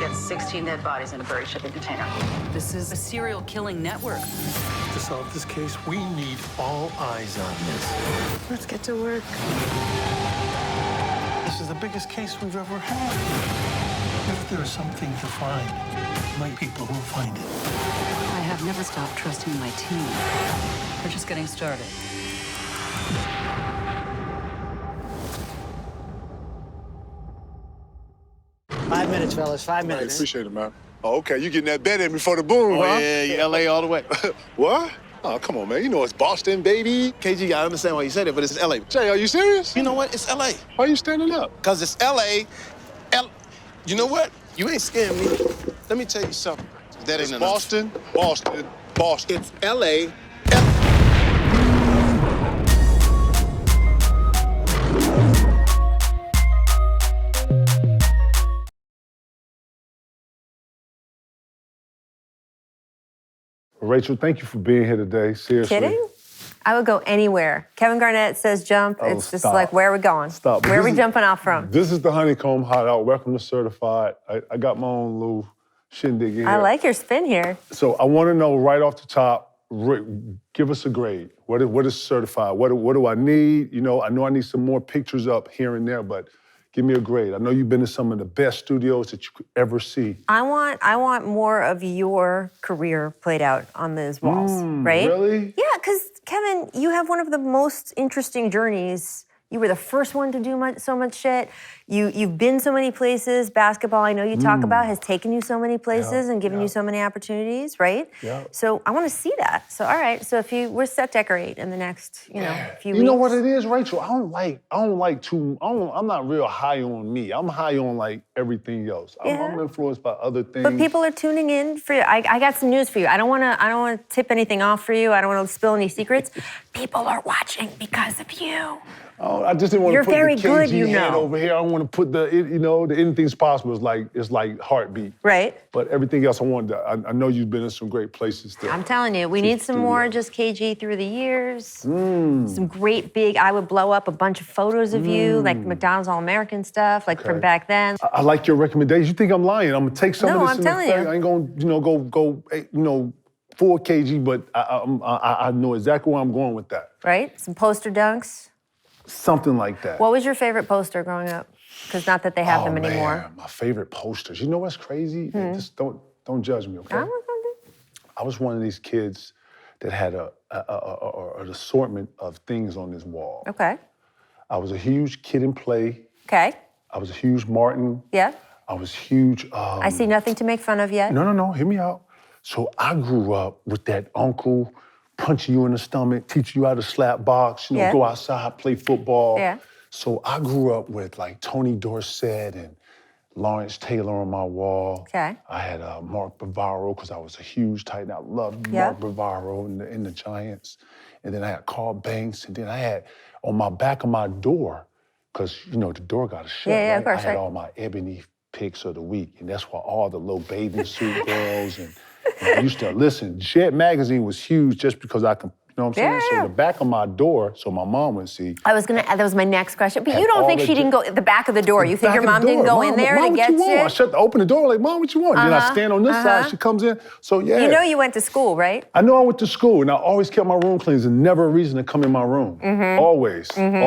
had 16 dead bodies in a buried shipping container. This is a serial killing network. To solve this case, we need all eyes on this. Let's get to work. This is the biggest case we've ever had. If there's something to find, my people will find it. I have never stopped trusting my team. We're just getting started. Five minutes, fellas, 5 I minutes. appreciate it, man. Oh, okay, you getting that bet in before the boom, Oh, huh? yeah, LA all the way. What? Oh, come on, man. You know it's Boston, baby. KG, I understand why you said it, but it's LA. Jay, are you serious? You know what? It's LA. Why are you standing up? Because it's LA. You know what? You ain't scaring me. Let me tell you something. That It's ain't enough. Boston, Boston, Boston. It's LA. Rachel, thank you for being here today. Seriously. Kidding? I would go anywhere. Kevin Garnett says jump. Oh, It's just stop. like, where are we going? Stop. Where are we This is- jumping off from? This is the Honeycomb Hideout. Welcome to Certified. I got my own little shindig here. I like your spin here. So I want to know right off the top, give us a grade. What is Certified? What do I need? You know I need some more pictures up here and there, but give me a grade. I know you've been to some of the best studios that you could ever see. I want more of your career played out on those walls, right? Really? Yeah, because Kevin, you have one of the most interesting journeys. You were the first one to do so much shit. You've been so many places. Basketball, I know you talk about, has taken you so many places and given you so many opportunities, right? Yeah. So I want to see that. So all right, so if we're set decorate in the next, few weeks. You know what it is, Rachel? I'm not real high on me. I'm high on like everything else. I'm influenced by other things. But people are tuning in for you. I got some news for you. I don't want to tip anything off for you. I don't want to spill any secrets. People are watching because of you. Oh, I just didn't want You're to put very the good, KG head know. over here. I don't want to put the anything's possible. It's like heartbeat. Right. But everything else, I know you've been in some great places there. I'm telling you, we need some more just KG through the years. Some great big, I would blow up a bunch of photos of you, like McDonald's All-American stuff, like from back then. I like your recommendations. You think I'm lying? I'm gonna take some No, of this I'm in telling effect. you. I ain't gonna go 4 kg, but I know exactly where I'm going with that. Right? Some poster dunks. Something like that. What was your favorite poster growing up? Because not that they have them anymore. Man, my favorite posters. You know what's crazy? Just don't judge me, okay? I was wondering. I was one of these kids that had an assortment of things on this wall. Okay. I was a huge Kid and Play. Okay. I was a huge Martin. Yeah. I was huge. I see nothing to make fun of yet. No, hear me out. So I grew up with that uncle punching you in the stomach, teaching you how to slap box, go outside, play football. Yeah. So I grew up with like Tony Dorsett and Lawrence Taylor on my wall. Okay. I had Mark Bavaro because I was a huge Titan. I loved Mark Bavaro in the Giants. And then I had Carl Banks. And then I had on my back of my door, because the door got a shut. Yeah, right? of course, I had right. all my ebony picks of the week, and that's why all the little bathing suit girls and I used to listen. Jet magazine was huge just because I could. You know what I'm saying? Yeah. So the back of my door, so my mom would see. That was my next question. But Had you don't all think the she didn't go at the back of the door? You think Back your of the mom didn't door. go in there Mom, to get what you want? shit? I open the door like, Mom, what you want? Then I stand on this side, she comes in. So yeah. You know you went to school, right? I know I went to school, and I always kept my room clean. There's never a reason to come in my room. Always. You You can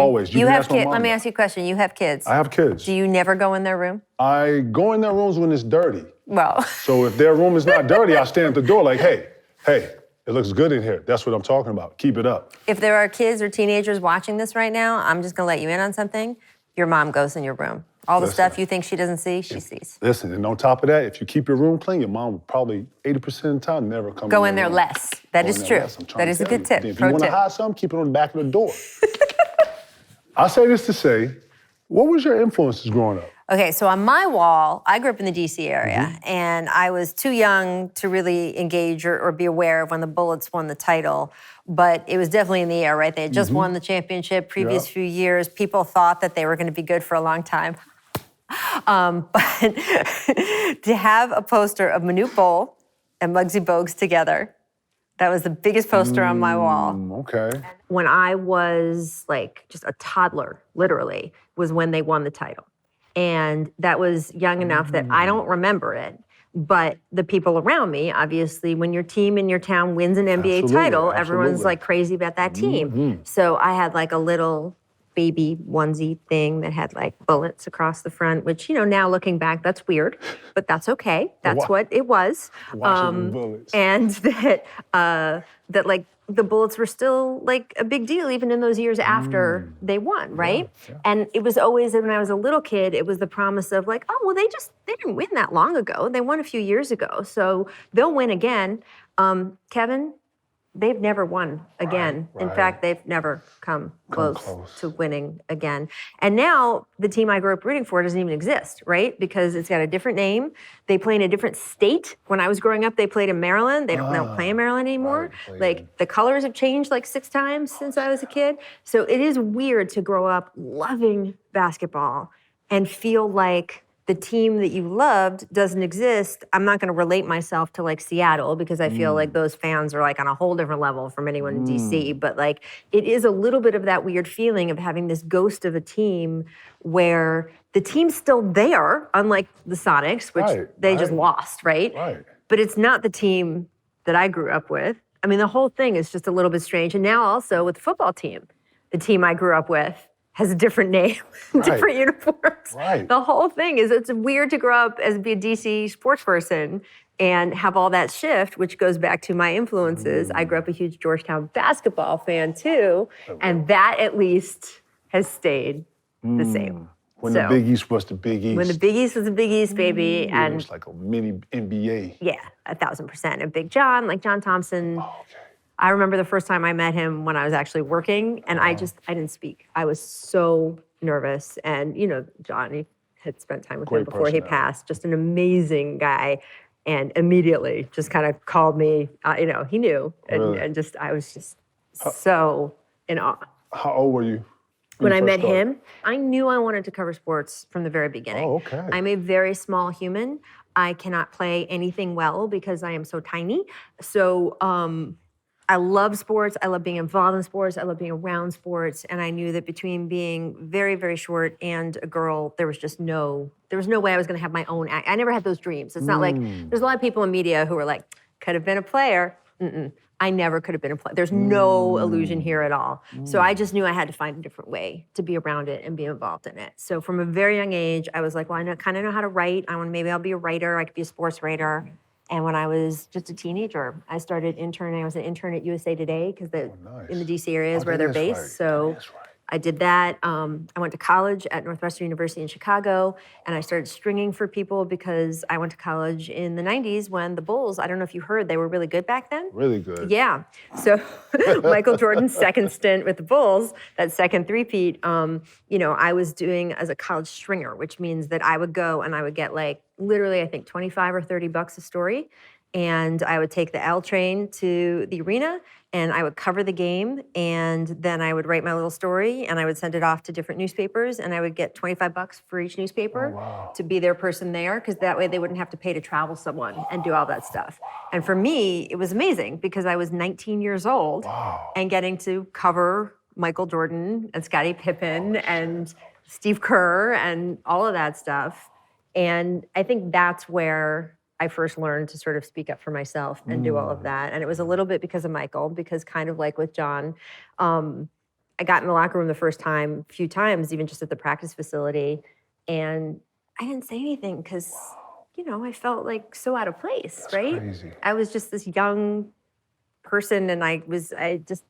have ask my kids. mom Let me that. ask you a question. You have kids. I have kids. Do you never go in their room? I go in their rooms when it's dirty. Well, So if their room is not dirty, I stand at the door like, hey, it looks good in here. That's what I'm talking about. Keep it up. if there are kids or teenagers watching this right now, I'm just gonna let you in on something. Your mom goes in your room. All the Listen. stuff you think she doesn't see, she sees. Listen, and on top of that, if you keep your room clean, your mom will probably 80% of the time never come Go in in your there room. less. That Go is in there true. less. I'm trying That to is a tell good you. tip. If Pro you want to tip. hide something, keep it on the back of the door. I say this to say, what was your influences growing up? Okay, so on my wall, I grew up in the DC area, Mm-hmm. and I was too young to really engage or be aware of when the Bullets won the title. But it was definitely in the air, right? They had just won the championship previous Yeah. few years. People thought that they were going to be good for a long time. But to have a poster of Manute Bol and Muggsy Bogues together, that was the biggest poster on my wall. Okay. When I was like just a toddler, literally, was when they won the title. And that was young enough that I don't remember it. But the people around me, obviously, when your team in your town wins an NBA title, everyone's like crazy about that team. So I had like a little baby onesie thing that had like bullets across the front, which, now looking back, that's weird, but that's okay. That's what it was. Bullets. And that like the bullets were still like a big deal even in those years after they won, right? Yeah. And it was always, when I was a little kid, it was the promise of like, oh, well, they didn't win that long ago. They won a few years ago, so they'll win again. Kevin, they've never won again. Right. In fact, they've never come close to winning again. And now the team I grew up rooting for doesn't even exist, right? Because it's got a different name. They play in a different state. When I was growing up, they played in Maryland. They don't play in Maryland anymore. Right. Like the colors have changed like 6 times since I was a kid. So it is weird to grow up loving basketball and feel like the team that you loved doesn't exist. I'm not going to relate myself to like Seattle because I feel like those fans are like on a whole different level from anyone in DC. But like it is a little bit of that weird feeling of having this ghost of a team where the team's still there, unlike the Sonics, which they just lost, right? But it's not the team that I grew up with. I mean, the whole thing is just a little bit strange. And now also with the football team, the team I grew up with has a different name, different uniforms. The whole thing is, it's weird to grow up as be a DC sports person and have all that shift, which goes back to my influences. I grew up a huge Georgetown basketball fan too, and that at least has stayed the same. When the Big East was the Big East. When the Big East was the Big East, baby. And it was like a mini NBA. Yeah, 1,000%. And Big John, like John Thompson. I remember the first time I met him when I was actually working, and I didn't speak. I was so nervous. And, Johnny had spent time with him before he passed. Just an amazing guy. And immediately just kind of called me, he knew. And I was just so in awe. How old were you? When I met him, I knew I wanted to cover sports from the very beginning. Oh, okay. I'm a very small human. I cannot play anything well because I am so tiny. So, I love sports. I love being involved in sports. I love being around sports. And I knew that between being very, very short and a girl, there was no way I was going to have my own act. I never had those dreams. It's not like, there's a lot of people in media who are like, could have been a player. I never could have been a player. There's no illusion here at all. So I just knew I had to find a different way to be around it and be involved in it. So from a very young age, I was like, well, I kind of know how to write. Maybe I'll be a writer. I could be a sports writer. And when I was just a teenager, I started interning. I was an intern at USA Today because in the DC area is where they're based. So I did that. I went to college at Northwestern University in Chicago, and I started stringing for people because I went to college in the 90s when the Bulls, I don't know if you heard, they were really good back then. Really good. Yeah. So Michael Jordan's second stint with the Bulls, that second three-peat, I was doing as a college stringer, which means that I would go and I would get like literally, I think, $25 or $30 a story. And I would take the L train to the arena and I would cover the game. And then I would write my little story and I would send it off to different newspapers. And I would get $25 for each newspaper to be their person there. Because that way they wouldn't have to pay to travel someone and do all that stuff. And for me, it was amazing because I was 19 years old and getting to cover Michael Jordan and Scottie Pippen and Steve Kerr and all of that stuff. And I think that's where I first learned to sort of speak up for myself and do all of that. And it was a little bit because of Michael, because kind of like with John, I got in the locker room the first time, a few times, even just at the practice facility. And I didn't say anything because, I felt like so out of place, That's right? Crazy. I was just this young person and I just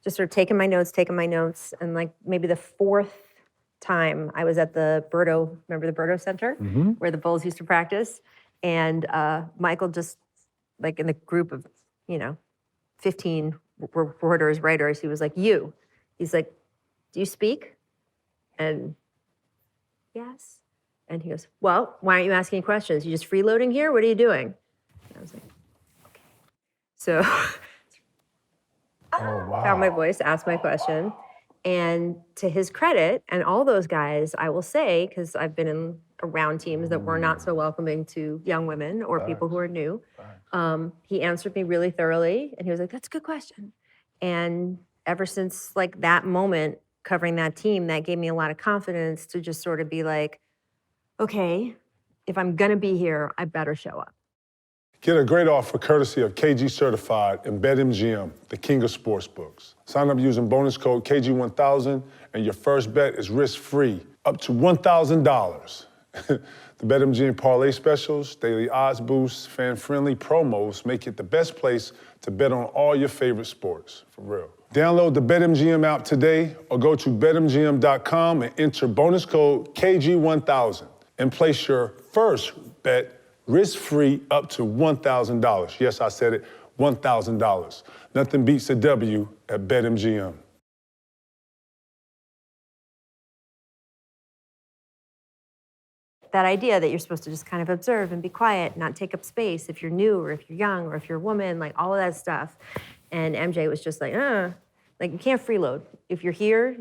sort of taking my notes. And like maybe the fourth time I was at the Berto, remember the Berto Center where the Bulls used to practice? And Michael just, like in the group of, 15 reporters, writers, he was like, he's like, do you speak? And yes. And he goes, well, why aren't you asking questions? You just freeloading here? What are you doing? And I was like, okay. So found my voice, asked my question. And to his credit, and all those guys, I will say, because I've been around teams that were not so welcoming to young women or people who are new, he answered me really thoroughly. And he was like, that's a good question. And ever since like that moment, covering that team, that gave me a lot of confidence to just sort of be like, okay, if I'm gonna be here, I better show up. Get a great offer courtesy of KG Certified and BetMGM, the king of sportsbooks. Sign up using bonus code KG1000 and your first bet is risk-free, up to $1,000. The BetMGM parlay specials, daily odds boosts, fan-friendly promos make it the best place to bet on all your favorite sports, for real. Download the BetMGM app today or go to betmgm.com and enter bonus code KG1000 and place your first bet risk-free up to $1,000. Yes, I said it, $1,000. Nothing beats a W at BetMGM. That idea that you're supposed to just kind of observe and be quiet, not take up space if you're new or if you're young or if you're a woman, like all of that stuff. And MJ was just like, like you can't freeload. If you're here,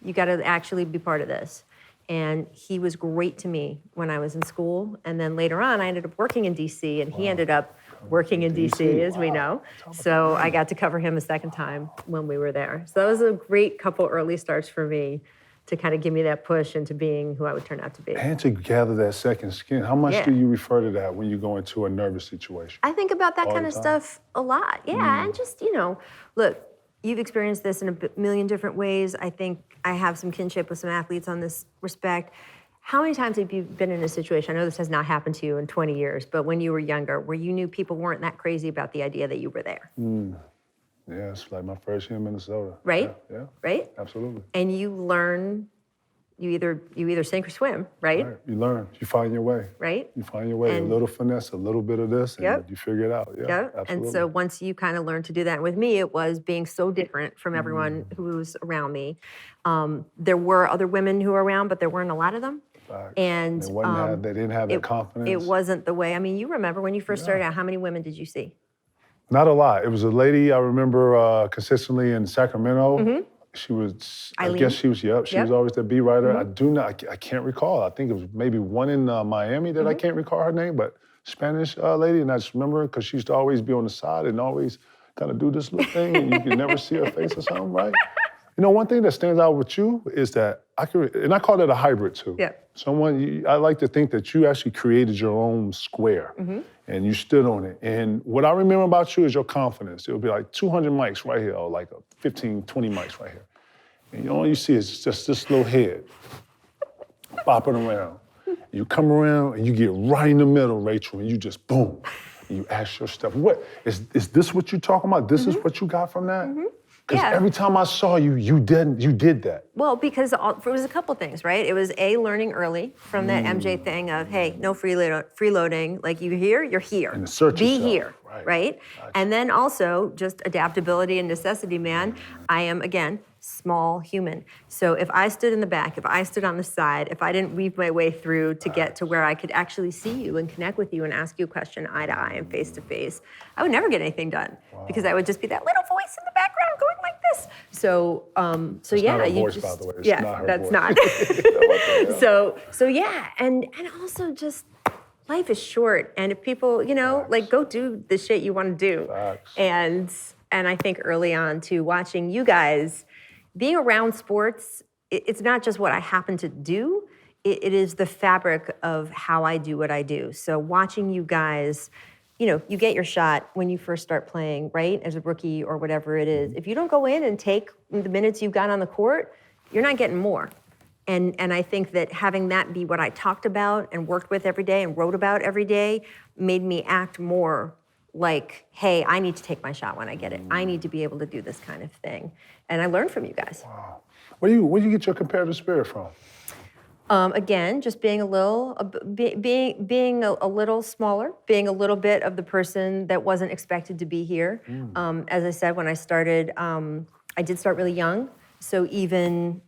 you gotta actually be part of this. And he was great to me when I was in school. And then later on, I ended up working in DC, and he ended up working in DC, as we know. So I got to cover him a second time when we were there. So that was a great couple early starts for me to kind of give me that push into being who I would turn out to be. And to gather that second skin, how much do you refer to that when you go into a nervous situation? I think about that kind of stuff a lot, and just, look, you've experienced this in a million different ways. I think I have some kinship with some athletes on this respect. How many times have you been in a situation, I know this has not happened to you in 20 years, but when you were younger, where you knew people weren't that crazy about the idea that you were there? Yeah, it's like my first year in Minnesota. Right? Yeah. Right? Absolutely. And you learn, you either sink or swim, right? You learn, you find your way. Right? You find your way, And a little finesse, a little bit of this, and you figure it out. Yeah, absolutely. And so once you kind of learn to do that, and with me, it was being so different from everyone who was around me. There were other women who were around, but there weren't a lot of them. Facts. And they didn't have that confidence. It wasn't the way. I mean, you remember when you first started out, how many women did you see? Not a lot. It was a lady I remember consistently in Sacramento. She was, Eileen? I guess she was, she was always the beat writer. I can't recall. I think it was maybe one in Miami that I can't recall her name, but Spanish lady. And I just remember because she used to always be on the side and always kind of do this little thing and you could never see her face or something, right? One thing that stands out with you is that and I call it a hybrid too. Yeah. I like to think that you actually created your own square and you stood on it. And what I remember about you is your confidence. It would be like 200 mics right here or like 15, 20 mics right here. And all you see is just this little head bopping around. You come around and you get right in the middle, Rachel, and you just boom. And you ask your stuff. What, is this what you're talking about? This is what you got from that? Because every time I saw you, you did that. Well, because it was a couple things, right? It was learning early from that MJ thing of, hey, no freeloading. Like you're here. And search be yourself. here, right? And then also just adaptability and necessity, man. I am, again, small human. So if I stood in the back, if I stood on the side, if I didn't weave my way through to get to where I could actually see you and connect with you and ask you a question eye to eye and face to face, I would never get anything done because I would just be that little voice in the background going like this. So, It's not her voice, by the way. It's not her that's voice. not. So yeah, and also just life is short, and if people, like go do the shit you want to do. Facts. And I think early on too, watching you guys. Being around sports, it's not just what I happen to do, it is the fabric of how I do what I do. So watching you guys, you get your shot when you first start playing, right? As a rookie or whatever it is. If you don't go in and take the minutes you've got on the court, you're not getting more. And I think that having that be what I talked about and worked with every day and wrote about every day made me act more like, hey, I need to take my shot when I get it. I need to be able to do this kind of thing. And I learned from you guys. Wow. Where do you get your competitive spirit from? Again, just being a little, being a little smaller, being a little bit of the person that wasn't expected to be here. As I said, when I started, I did start really young. So even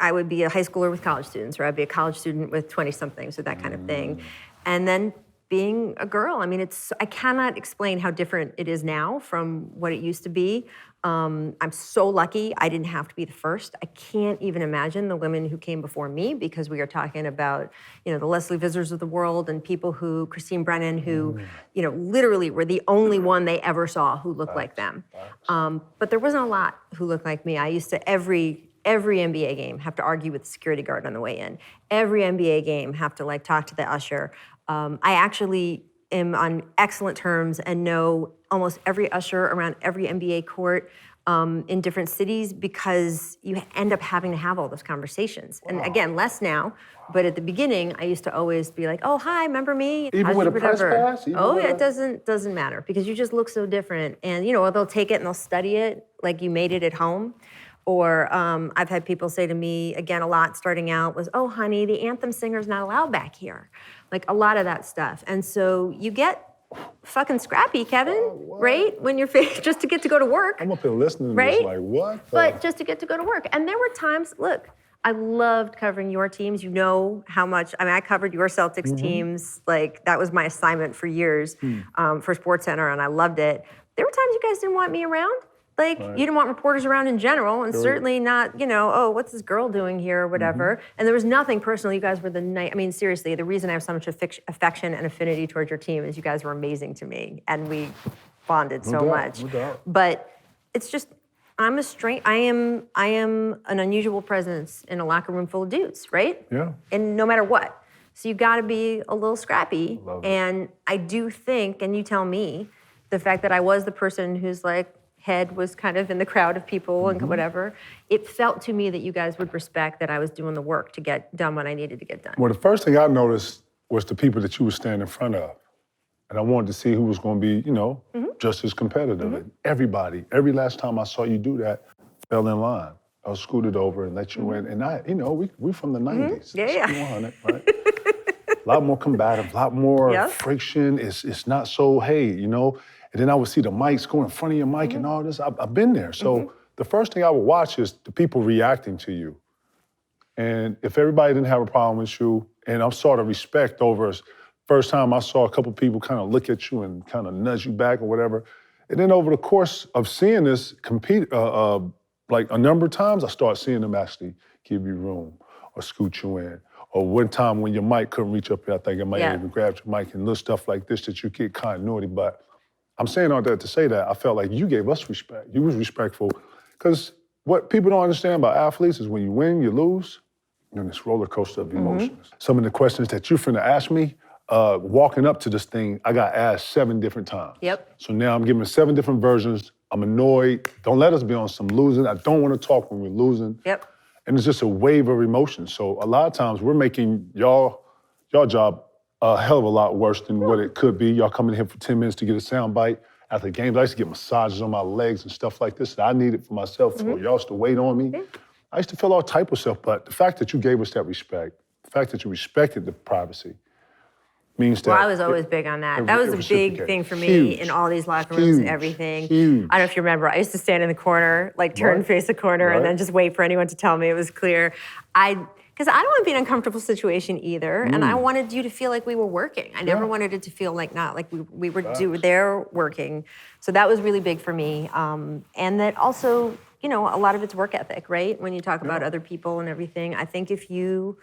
I would be a high schooler with college students, or I'd be a college student with 20-somethings, or that kind of thing. And then being a girl, I mean, I cannot explain how different it is now from what it used to be. I'm so lucky I didn't have to be the first. I can't even imagine the women who came before me, because we are talking about, the Leslie Visors of the world and people who, Christine Brennan, who, literally were the only one they ever saw who looked like them. But there wasn't a lot who looked like me. I used to, every every NBA game have to argue with the security guard on the way in. Every NBA game have to like talk to the usher. I actually am on excellent terms and know almost every usher around every NBA court in different cities because you end up having to have all those conversations. Wow. And again, less now, but at the beginning, I used to always be like, oh, hi, remember me? Even with a press pass? Oh, yeah, it doesn't matter because you just look so different. And, you know, they'll take it and they'll study it like you made it at home. Or I've had people say to me, again, a lot starting out was, oh, honey, the anthem singer's not allowed back here. Like a lot of that stuff. And so you get fucking scrappy, Kevin, right? When you're just to get to go to work. I'm up here listening right? to this like, what? But just to get to go to work. And there were times, look, I loved covering your teams. You know how much, I mean, I covered your Celtics teams. Like, that was my assignment for years for SportsCenter, and I loved it. There were times you guys didn't want me around. Like, you didn't want reporters around in general, and certainly not, you know, oh, what's this girl doing here or whatever. And there was nothing personal. You guys were the night. I mean, seriously, the reason I have so much affection and affinity towards your team is you guys were amazing to me, and we bonded so much. No doubt. But it's just, I am an unusual presence in a locker room full of dudes, right? Yeah. And no matter what. So you gotta be a little scrappy. And I do think, and you tell me, the fact that I was the person who's like, head was kind of in the crowd of people and whatever, it felt to me that you guys would respect that I was doing the work to get done what I needed to get done. Well, the first thing I noticed was the people that you were standing in front of. And I wanted to see who was going to be, you know, just as competitive. And everybody, every last time I saw you do that, fell in line. I was scooted over and let you in. And I, you know, we from the 90s. Yeah. 100, right? A lot more combative, a lot more friction. It's not so, hey, you know. And then I would see the mics go in front of your mic and all this. I've been there. So the first thing I would watch is the people reacting to you. And if everybody didn't have a problem with you, and I'm sort of respect over us, first time I saw a couple people kind of look at you and kind of nudge you back or whatever. And then over the course of seeing this compete, like a number of times, I started seeing them actually give you room or scoot you in. Or one time when your mic couldn't reach up here, I think I might have even grabbed your mic and little stuff like this that you get continuity. But I'm saying all that to say that I felt like you gave us respect. You was respectful. Because what people don't understand about athletes is when you win, you lose, you're in this roller coaster of emotions. Some of the questions that you're finna ask me, walking up to this thing, I got asked 7 different times. So now I'm giving 7 different versions. I'm annoyed. Don't let us be on some losing. I don't want to talk when we're losing. And it's just a wave of emotions. So a lot of times we're making y'all job a hell of a lot worse than what it could be. Y'all coming here for 10 minutes to get a sound bite. After the games, I used to get massages on my legs and stuff like this that I needed for myself, for y'all to wait on me. I used to feel all type of stuff, but the fact that you gave us that respect, the fact that you respected the privacy, means that... Well, I was always big on that. That was a big thing for me in all these locker rooms and everything. I don't know if you remember, I used to stand in the corner, like turn and face the corner and then just wait for anyone to tell me it was clear. Because I don't want to be in an uncomfortable situation either, and I wanted you to feel like we were working. I never wanted it to feel like not like we were there working. So that was really big for me. And that also, you know, a lot of it's work ethic, right? When you talk about other people and everything, I think if you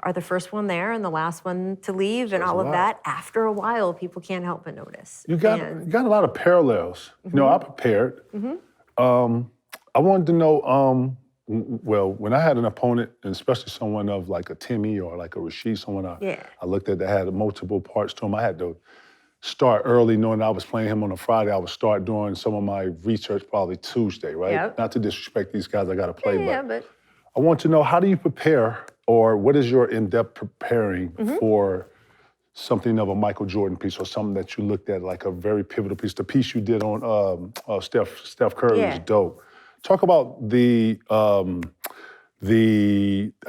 are the first one there and the last one to leave and all of that, after a while, people can't help but notice. You got a lot of parallels. You know, I prepared. I wanted to know, well, when I had an opponent, and especially someone of like a Timmy or like a Rasheed, someone I looked at that had multiple parts to him, I had to start early knowing I was playing him on a Friday. I would start doing some of my research probably Tuesday, right? Not to disrespect these guys I got to play, but I want to know, how do you prepare, or what is your in-depth preparing for something of a Michael Jordan piece or something that you looked at like a very pivotal piece? The piece you did on Steph Curry was dope. Talk about the I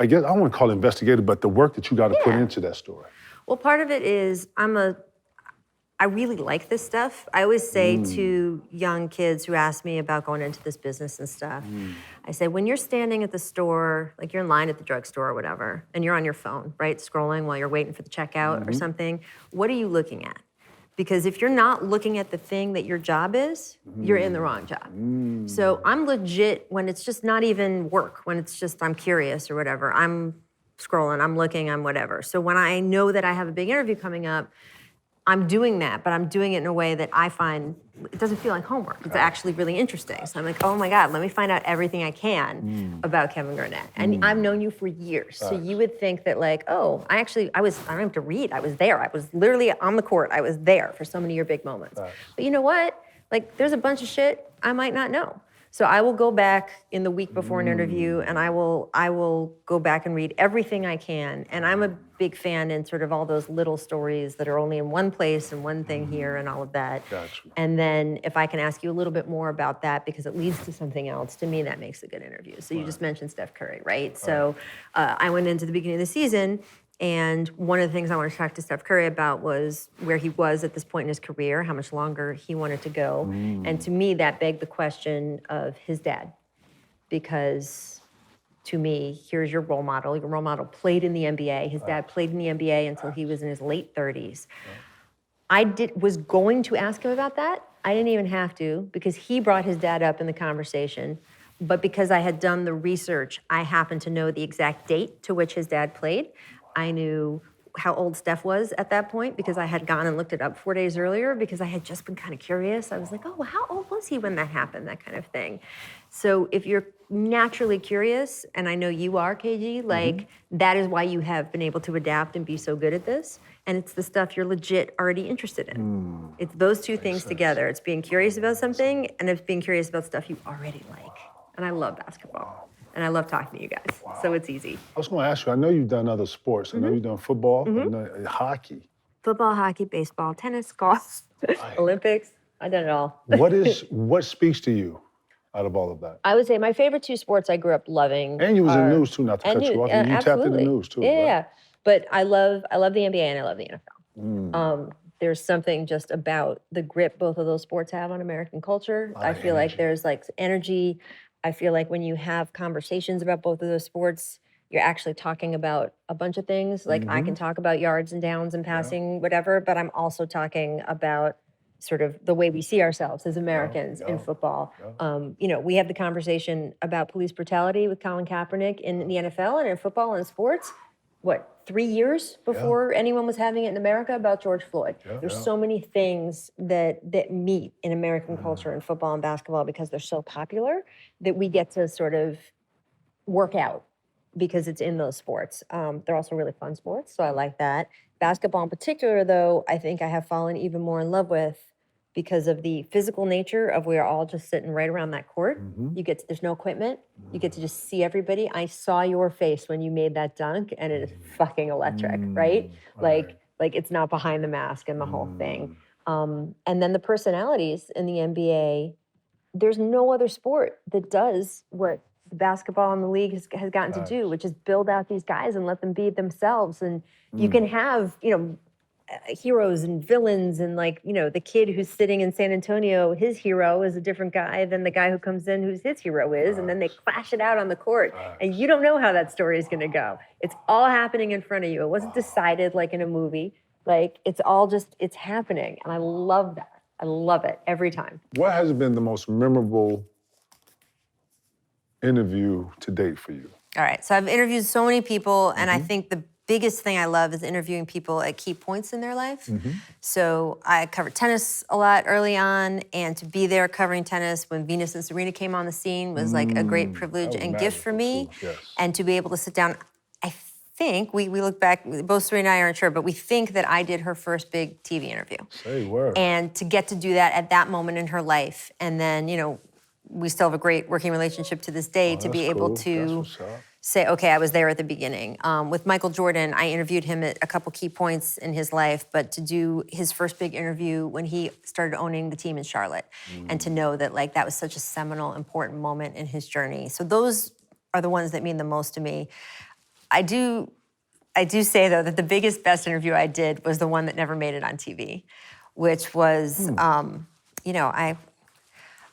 guess I don't want to call it investigative, but the work that you got to put into that story. Well, part of it is I really like this stuff. I always say to young kids who ask me about going into this business and stuff, I say, when you're standing at the store, like you're in line at the drugstore or whatever, and you're on your phone, right, scrolling while you're waiting for the checkout or something, what are you looking at? Because if you're not looking at the thing that your job is, you're in the wrong job. So I'm legit when it's just not even work, when it's just I'm curious or whatever. I'm scrolling, I'm looking, I'm whatever. So when I know that I have a big interview coming up, I'm doing that, but I'm doing it in a way that I find it doesn't feel like homework. It's actually really interesting. So I'm like, oh my God, let me find out everything I can about Kevin Garnett. And I've known you for years. So you would think that like, oh, I don't have to read. I was there. I was literally on the court. I was there for so many of your big moments. But you know what? Like, there's a bunch of shit I might not know. So I will go back in the week before an interview, and I will go back and read everything I can. And I'm a big fan in sort of all those little stories that are only in one place and one thing here and all of that. Gotcha. And then if I can ask you a little bit more about that because it leads to something else, to me that makes a good interview. So you just mentioned Steph Curry, right? So I went into the beginning of the season, and one of the things I wanted to talk to Steph Curry about was where he was at this point in his career, how much longer he wanted to go. And to me, that begged the question of his dad. Because to me, here's your role model. Your role model played in the NBA. His dad played in the NBA until he was in his late 30s. I was going to ask him about that. I didn't even have to because he brought his dad up in the conversation. But because I had done the research, I happened to know the exact date to which his dad played. I knew how old Steph was at that point because I had gone and looked it up 4 days earlier because I had just been kind of curious. I was like, oh, well, how old was he when that happened? That kind of thing. So if you're naturally curious, and I know you are, KG, like that is why you have been able to adapt and be so good at this. And it's the stuff you're legit already interested in. It's those two things together. It's being curious about something and it's being curious about stuff you already like. And I love basketball. And I love talking to you guys, so it's easy. I was going to ask you, I know you've done other sports. I know you've done football, hockey. Football, hockey, baseball, tennis, golf, Olympics. I've done it all. What speaks to you out of all of that? I would say my favorite two sports I grew up loving. And you was in news too, not to cut you off. You tapped into the news too. Yeah, right? yeah. But I love the NBA and I love the NFL. There's something just about the grip both of those sports have on American culture. I feel like there's like energy. I feel like when you have conversations about both of those sports, you're actually talking about a bunch of things. Like I can talk about yards and downs and passing, whatever, but I'm also talking about sort of the way we see ourselves as Americans in football. You know, we have the conversation about police brutality with Colin Kaepernick in the NFL and in football and sports. What, 3 years before anyone was having it in America about George Floyd? There's so many things that meet in American culture in football and basketball because they're so popular that we get to sort of work out because it's in those sports. They're also really fun sports, so I like that. Basketball in particular, though, I think I have fallen even more in love with because of the physical nature of we're all just sitting right around that court. There's no equipment. You get to just see everybody. I saw your face when you made that dunk and it is fucking electric, right? Like it's not behind the mask and the whole thing. And then the personalities in the NBA, there's no other sport that does what the basketball in the league has gotten to do, which is build out these guys and let them be themselves. And you can have, you know, heroes and villains and like, you know, the kid who's sitting in San Antonio, his hero is a different guy than the guy who comes in whose his hero is. And then they clash it out on the court and you don't know how that story is going to go. It's all happening in front of you. It wasn't decided like in a movie. Like it's all just, it's happening. And I love that. I love it every time. What has been the most memorable interview to date for you? All right, so I've interviewed so many people, and I think the biggest thing I love is interviewing people at key points in their life. So I covered tennis a lot early on, and to be there covering tennis when Venus and Serena came on the scene was like a great privilege and gift for me. And to be able to sit down, I think, we look back, both Serena and I aren't sure, but we think that I did her first big TV interview. Say word. And to get to do that at that moment in her life, and then, you know, we still have a great working relationship to this day to be able to say, okay, I was there at the beginning. With Michael Jordan, I interviewed him at a couple key points in his life, but to do his first big interview when he started owning the team in Charlotte, and to know that like that was such a seminal, important moment in his journey. So those are the ones that mean the most to me. I do say though that the biggest, best interview I did was the one that never made it on TV, which was, you know,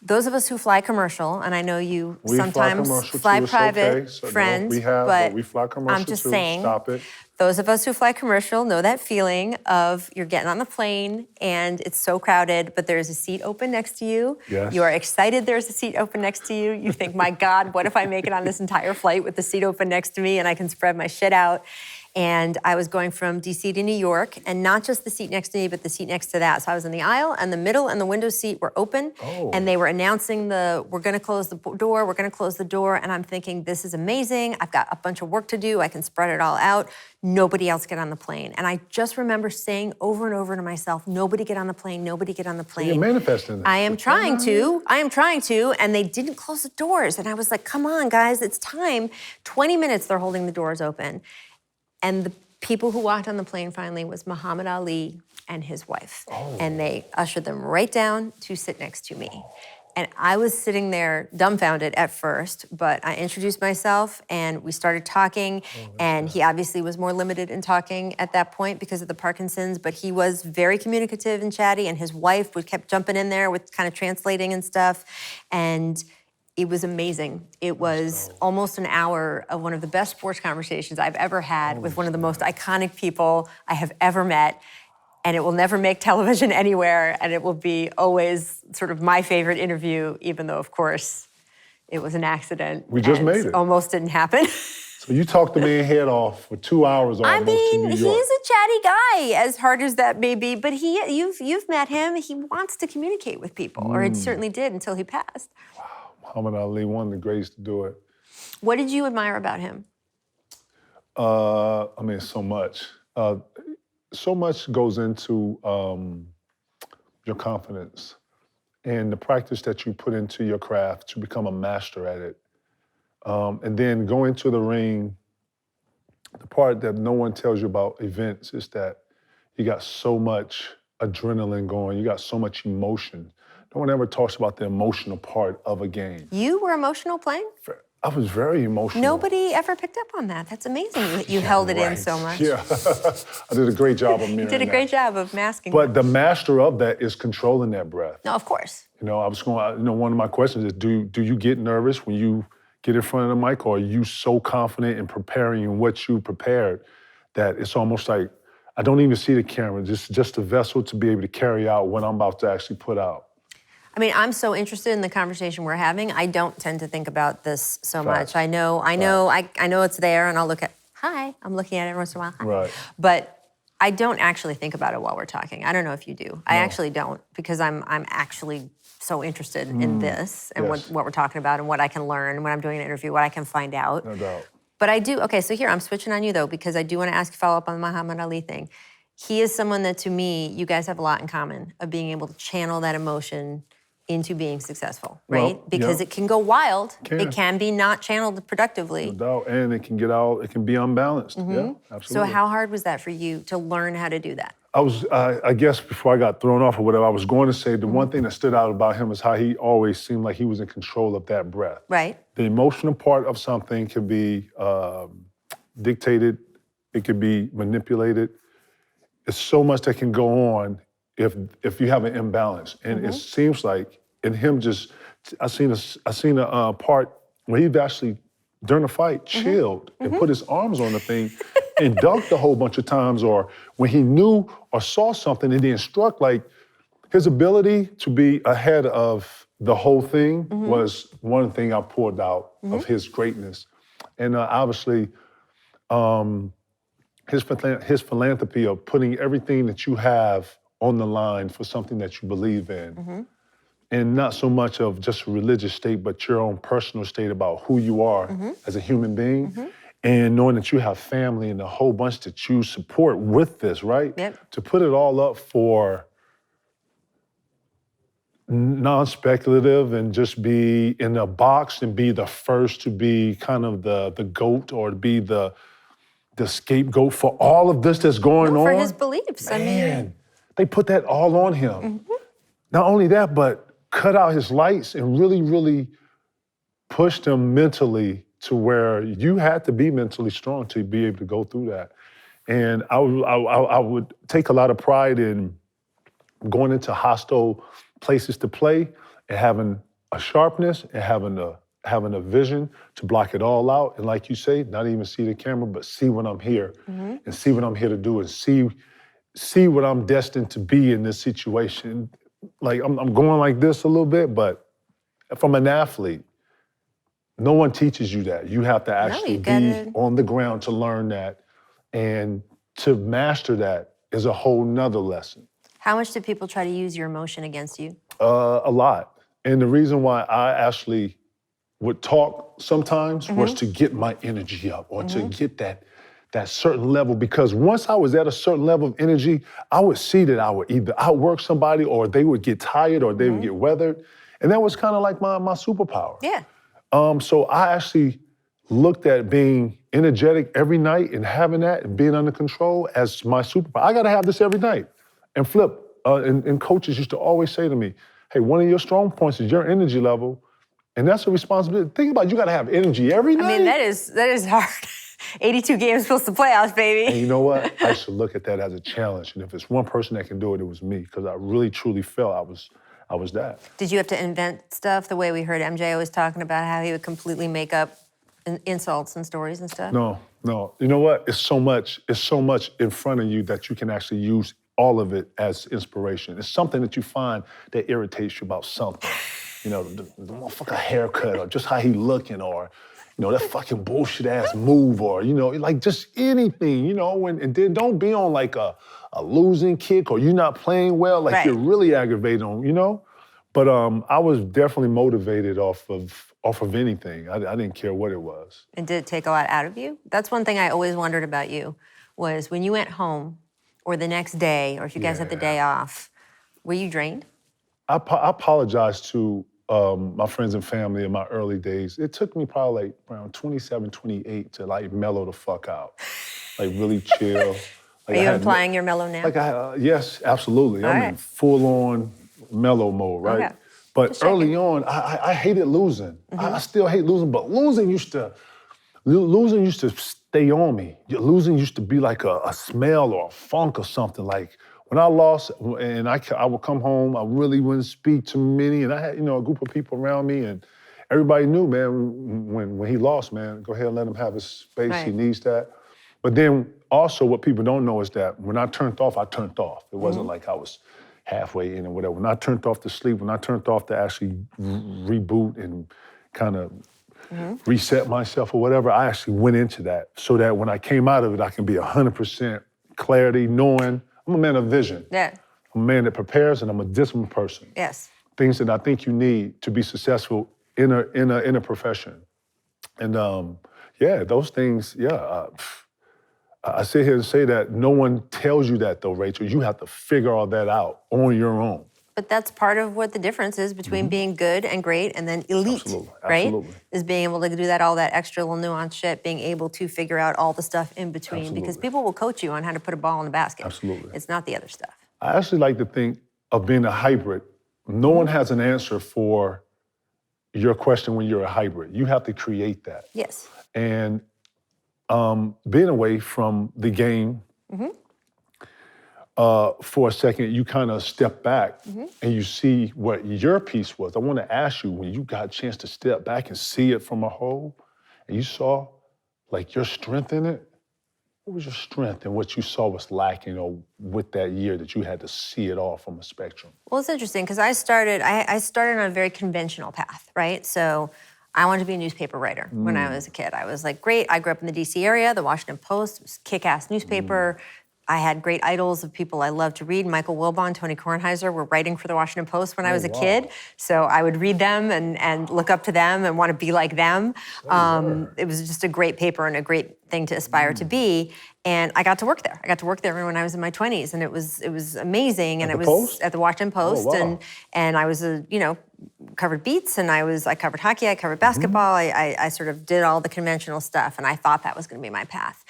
those of us who fly commercial, and I know you sometimes fly private, friends, but we fly commercial I'm just too. saying, Stop it. those of us who fly commercial know that feeling of you're getting on the plane and it's so crowded, but there's a seat open next to you. Yes. You are excited there's a seat open next to you. You think, my God, what if I make it on this entire flight with the seat open next to me and I can spread my shit out? And I was going from DC to New York, and not just the seat next to me, but the seat next to that. So I was in the aisle, and the middle and the window seat were open, and they were announcing we're gonna close the door, we're gonna close the door, and I'm thinking, this is amazing. I've got a bunch of work to do. I can spread it all out. Nobody else get on the plane. And I just remember saying over and over to myself, nobody get on the plane, nobody get on the plane. You're manifesting that. I am trying to, and they didn't close the doors. And I was like, come on, guys, it's time. 20 minutes, they're holding the doors open. And the people who walked on the plane finally was Muhammad Ali and his wife. And they ushered them right down to sit next to me. And I was sitting there dumbfounded at first, but I introduced myself and we started talking, and he obviously was more limited in talking at that point because of the Parkinson's, but he was very communicative and chatty, and his wife kept jumping in there with kind of translating and stuff, and it was amazing. It was almost an hour of one of the best sports conversations I've ever had with one of the most iconic people I have ever met. And it will never make television anywhere, and it will be always sort of my favorite interview, even though, of course, it was an accident. We just made it. Almost didn't happen. So you talked the man head off for 2 hours almost I mean, to New he's York. a chatty guy, as hard as that may be, but you've met him. He wants to communicate with people, or he certainly did until he passed. Wow, Muhammad Ali, one of the greats to do it. What did you admire about him? I mean, so much. So much goes into your confidence and the practice that you put into your craft to become a master at it. And then going to the ring, the part that no one tells you about events is that you got so much adrenaline going, you got so much emotion. No one ever talks about the emotional part of a game. You were emotional playing? I was very emotional. Nobody ever picked up on that. That's amazing. You held it in so much. Yeah, I did a great job of mirroring You did a great job of masking. But the master of that is controlling that breath. No, of course. You know, one of my questions is, do you get nervous when you get in front of the mic, or are you so confident in preparing and what you prepared that it's almost like, I don't even see the camera, just a vessel to be able to carry out what I'm about to actually put out? I mean, I'm so interested in the conversation we're having. I don't tend to think about this so much. I know it's there, and I'll look at, hi, I'm looking at it once in a while, hi. Right. But I don't actually think about it while we're talking. I don't know if you do. I actually don't, because I'm actually so interested in this and what we're talking about and what I can learn when I'm doing an interview, what I can find out. No doubt. But I do, okay, so here, I'm switching on you though, because I do want to ask follow up on the Muhammad Ali thing. He is someone that, to me, you guys have a lot in common of being able to channel that emotion into being successful, right? Well, because it can go wild. It can be not channeled productively. No doubt, and it can get out, it can be unbalanced. Yeah, absolutely. So how hard was that for you to learn how to do that? I guess before I got thrown off or whatever, I was going to say the one thing that stood out about him is how he always seemed like he was in control of that breath. Right. The emotional part of something can be dictated, it can be manipulated. It's so much that can go on if you have an imbalance. And it seems like in him I seen a part where he actually, during the fight, chilled and put his arms on the thing and dunked a whole bunch of times, or when he knew or saw something and then struck, like his ability to be ahead of the whole thing was one thing I pulled out of his greatness. And obviously, his philanthropy of putting everything that you have on the line for something that you believe in. And not so much of just a religious state, but your own personal state about who you are as a human being. And knowing that you have family and a whole bunch that you support with this, right? Yep. To put it all up for non-speculative and just be in a box and be the first to be kind of the GOAT, or to be the scapegoat for all of this that's going on. For his beliefs, Man, they put that all on him. Not only that, but cut out his lights and really, really pushed him mentally to where you had to be mentally strong to be able to go through that. And I would take a lot of pride in going into hostile places to play and having a sharpness and having a vision to block it all out. And like you say, not even see the camera, but see what I'm here and see what I'm here to do, and see what I'm destined to be in this situation. Like I'm going like this a little bit, but from an athlete, no one teaches you that. You have to actually be on the ground to learn that And to master that is a whole nother lesson. How much do people try to use your emotion against you? A lot. And the reason why I actually would talk sometimes was to get my energy up or to get that certain level, because once I was at a certain level of energy, I would see that I would either outwork somebody or they would get tired or they would get weathered. And that was kind of like my superpower. Yeah. So I actually looked at being energetic every night and having that and being under control as my superpower. I gotta have this every night. And and coaches used to always say to me, hey, one of your strong points is your energy level, and that's a responsibility. Think about it, you gotta have energy every night. I mean, that is hard. 82 games plus the playoffs, baby. And you know what? I should look at that as a challenge. And if it's one person that can do it, it was me, because I really, truly felt I was that. Did you have to invent stuff the way we heard MJ always talking about how he would completely make up insults and stories and stuff? No. You know what? It's so much in front of you that you can actually use all of it as inspiration. It's something that you find that irritates you about something. You know, the motherfucker haircut, or just how he looking, or, you know, that fucking bullshit ass move, or, you know, like just anything, you know, and then don't be on like a losing kick or you're not playing well, like you're really aggravated on, you know? But I was definitely motivated off of anything. I didn't care what it was. And did it take a lot out of you? That's one thing I always wondered about you, was when you went home or the next day, or if you guys had the day off, were you drained? I apologize to my friends and family in my early days. It took me probably like around 27, 28 to like mellow the fuck out, like really chill. Like Are you implying you're mellow now? Like yes, absolutely. I'm in full-on mellow mode, right? Okay. But early on, I hated losing. I still hate losing, but losing used to stay on me. Losing used to be like a smell or a funk or something. Like when I lost, and I would come home, I really wouldn't speak to many, and I had, you know, a group of people around me, and everybody knew, man, when he lost, man, go ahead and let him have his space. He needs that. But then also what people don't know is that when I turned off, I turned off. It wasn't like I was halfway in or whatever. When I turned off to sleep, when I turned off to actually reboot and kind of reset myself or whatever, I actually went into that so that when I came out of it, I can be 100% clarity, knowing I'm a man of vision. Yeah. I'm a man that prepares, and I'm a disciplined person. Yes. Things that I think you need to be successful in a profession. And those things, I sit here and say that no one tells you that though, Rachel. You have to figure all that out on your own. But that's part of what the difference is between being good and great and then elite, right? Absolutely. Is being able to do that, all that extra little nuanced shit, being able to figure out all the stuff in between. Because people will coach you on how to put a ball in a basket. Absolutely. It's not the other stuff. I actually like to think of being a hybrid. No one has an answer for your question when you're a hybrid. You have to create that. Yes. And being away from the game for a second, you kind of step back and you see what your piece was. I want to ask you, when you got a chance to step back and see it from a whole, and you saw like your strength in it, what was your strength and what you saw was lacking, or with that year that you had to see it all from a spectrum? Well, it's interesting because I started on a very conventional path, right? So I wanted to be a newspaper writer when I was a kid. I was like, great, I grew up in the DC area, the Washington Post, was a kick-ass newspaper. I had great idols of people I loved to read. Michael Wilbon, Tony Kornheiser were writing for the Washington Post when I was a kid. So I would read them and look up to them and want to be like them. It was just a great paper and a great thing to aspire to be. And I got to work there. I got to work there when I was in my 20s, and it was amazing. And At it the was Post? at the Washington Post, and I was covered beats, and I covered hockey, I covered basketball. I sort of did all the conventional stuff, and I thought that was going to be my path.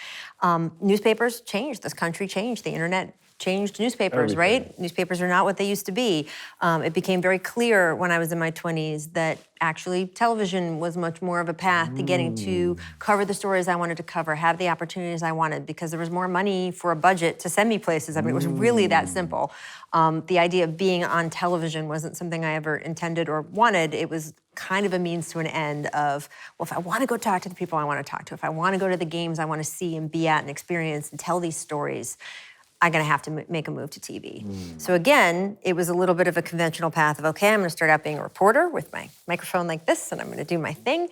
Newspapers changed. This country changed. The internet changed newspapers, right? Newspapers are not what they used to be. It became very clear when I was in my 20s that actually television was much more of a path to getting to cover the stories I wanted to cover, have the opportunities I wanted, because there was more money for a budget to send me places. I mean, it was really that simple. The idea of being on television wasn't something I ever intended or wanted. It was kind of a means to an end of, well, if I want to go talk to the people I want to talk to, if I want to go to the games I want to see and be at and experience and tell these stories, I'm going to have to make a move to TV. So again, it was a little bit of a conventional path of, okay, I'm going to start out being a reporter with my microphone like this, and I'm going to do my thing.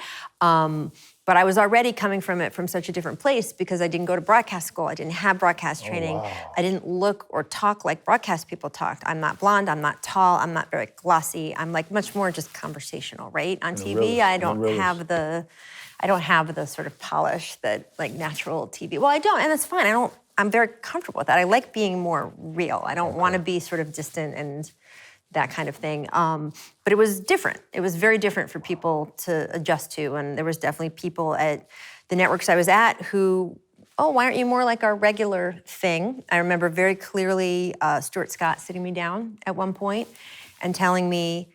But I was already coming from it from such a different place because I didn't go to broadcast school. I didn't have broadcast training. wow. I didn't look or talk like broadcast people talked. I'm not blonde, I'm not tall, I'm not very glossy. I'm like much more just conversational, right? On TV, I don't have the sort of polish that like natural TV. Well, I don't, and that's fine. I'm very comfortable with that. I like being more real. I don't want to be sort of distant and that kind of thing. But it was different. It was very different for people to adjust to. And there was definitely people at the networks I was at who, oh, why aren't you more like our regular thing? I remember very clearly Stuart Scott sitting me down at one point and telling me,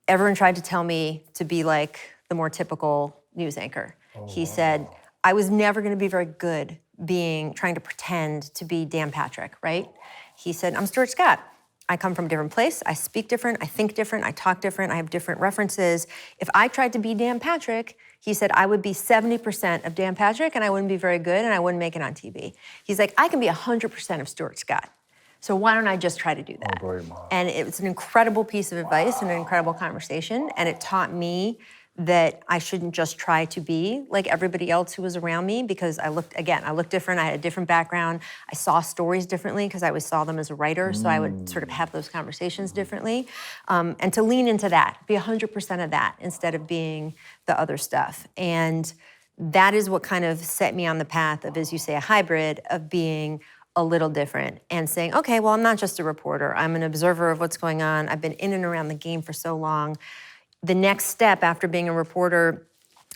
everyone tried to tell me to be like the more typical news anchor. He said, I was never gonna be very good trying to pretend to be Dan Patrick, right? He said, I'm Stuart Scott. I come from a different place, I speak different, I think different, I talk different, I have different references. If I tried to be Dan Patrick, he said, I would be 70% of Dan Patrick and I wouldn't be very good and I wouldn't make it on TV. He's like, I can be 100% of Stuart Scott. So why don't I just try to do that? And it was an incredible piece of advice and an incredible conversation, and it taught me that I shouldn't just try to be like everybody else who was around me, because I looked different, I had a different background. I saw stories differently because I always saw them as a writer, so I would sort of have those conversations differently. And to lean into that, be 100% of that instead of being the other stuff. And that is what kind of set me on the path of, as you say, a hybrid of being a little different and saying, okay, well, I'm not just a reporter, I'm an observer of what's going on. I've been in and around the game for so long. The next step after being a reporter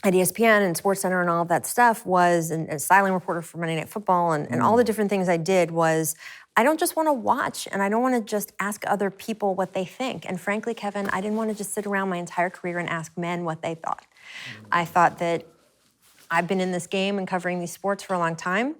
at ESPN and SportsCenter and all of that stuff was, and a styling reporter for Monday Night Football and all the different things I did was, I don't just want to watch and I don't want to just ask other people what they think. And frankly, Kevin, I didn't want to just sit around my entire career and ask men what they thought. I thought that I've been in this game and covering these sports for a long time.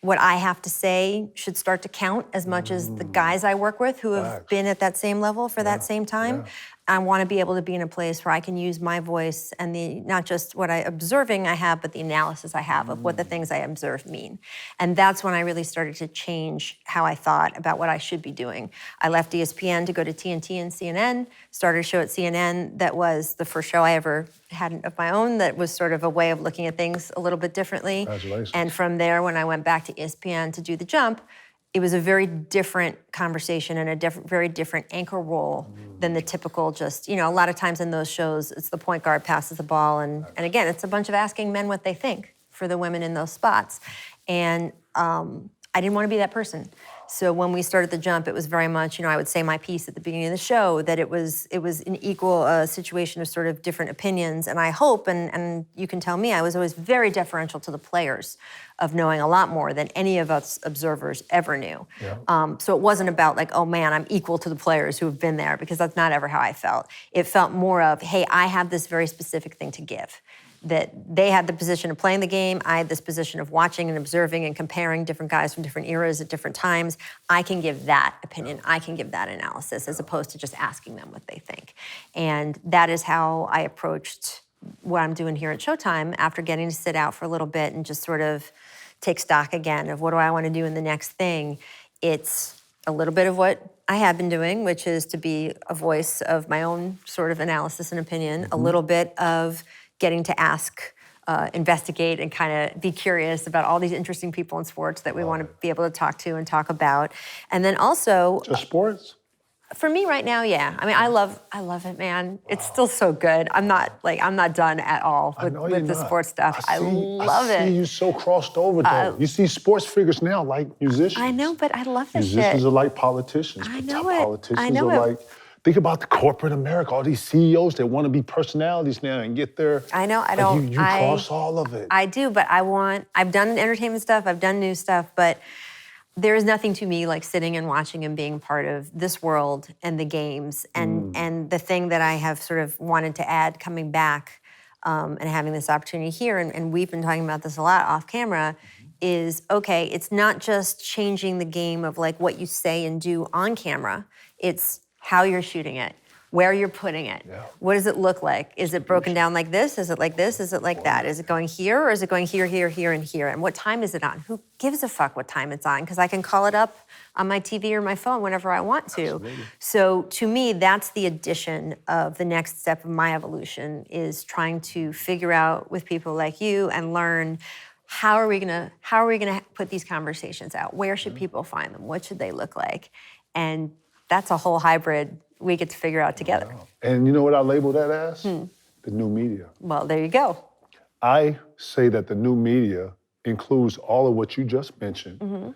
What I have to say should start to count as much as the guys I work with who have been at that same level for that same time. I want to be able to be in a place where I can use my voice and not just what I have, but the analysis I have of what the things I observe mean. And that's when I really started to change how I thought about what I should be doing. I left ESPN to go to TNT and CNN, started a show at CNN that was the first show I ever had of my own that was sort of a way of looking at things a little bit differently. Congratulations. And from there, when I went back to ESPN to do the jump, it was a very different conversation and a very different anchor role than the typical just, a lot of times in those shows, it's the point guard passes the ball. And again, it's a bunch of asking men what they think for the women in those spots. And I didn't want to be that person. So when we started the jump, it was very much, I would say my piece at the beginning of the show, that it was an equal situation of sort of different opinions. And I hope, and you can tell me, I was always very deferential to the players of knowing a lot more than any of us observers ever knew. Yeah. So it wasn't about like, oh man, I'm equal to the players who have been there, because that's not ever how I felt. It felt more of, hey, I have this very specific thing to give. That they had the position of playing the game, I had this position of watching and observing and comparing different guys from different eras at different times. I can give that opinion, I can give that analysis, as opposed to just asking them what they think. And that is how I approached what I'm doing here at Showtime after getting to sit out for a little bit and just sort of take stock again of what do I want to do in the next thing. It's a little bit of what I have been doing, which is to be a voice of my own sort of analysis and opinion, a little bit of getting to ask, investigate, and kind of be curious about all these interesting people in sports that we want to be able to talk to and talk about. And then also... Just sports? For me right now, yeah. I mean, I love it, man. It's still so good. I'm not done at all with the sports stuff. I love it. I see you so crossed over, though. You see sports figures now like musicians. I know, but I love this shit. Musicians are like politicians. I know it. Politicians are like... Think about the corporate America, all these CEOs that want to be personalities now and get their... I know, I don't... You cross all of it. I do, but I've done entertainment stuff, I've done news stuff, but there is nothing to me like sitting and watching and being part of this world and the games. And the thing that I have sort of wanted to add coming back and having this opportunity here, and we've been talking about this a lot off camera, is, okay, it's not just changing the game of like what you say and do on camera, it's how you're shooting it, where you're putting it. Yeah. What does it look like? Is it broken down like this? Is it like this? Is it like that? Is it going here or is it going here, here, here, and here? And what time is it on? Who gives a fuck what time it's on? Because I can call it up on my TV or my phone whenever I want to. Absolutely. So to me, that's the addition of the next step of my evolution, is trying to figure out with people like you and learn how are we gonna put these conversations out? Where should people find them? What should they look like? And that's a whole hybrid we get to figure out together. Wow. And you know what I label that as? The new media. Well, there you go. I say that the new media includes all of what you just mentioned.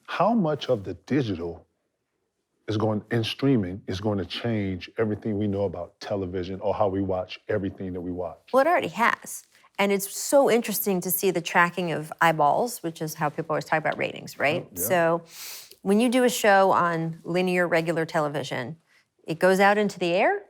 How much of the digital in streaming is going to change everything we know about television or how we watch everything that we watch? Well, it already has. And it's so interesting to see the tracking of eyeballs, which is how people always talk about ratings, right? Yeah. So when you do a show on linear, regular television, it goes out into the air,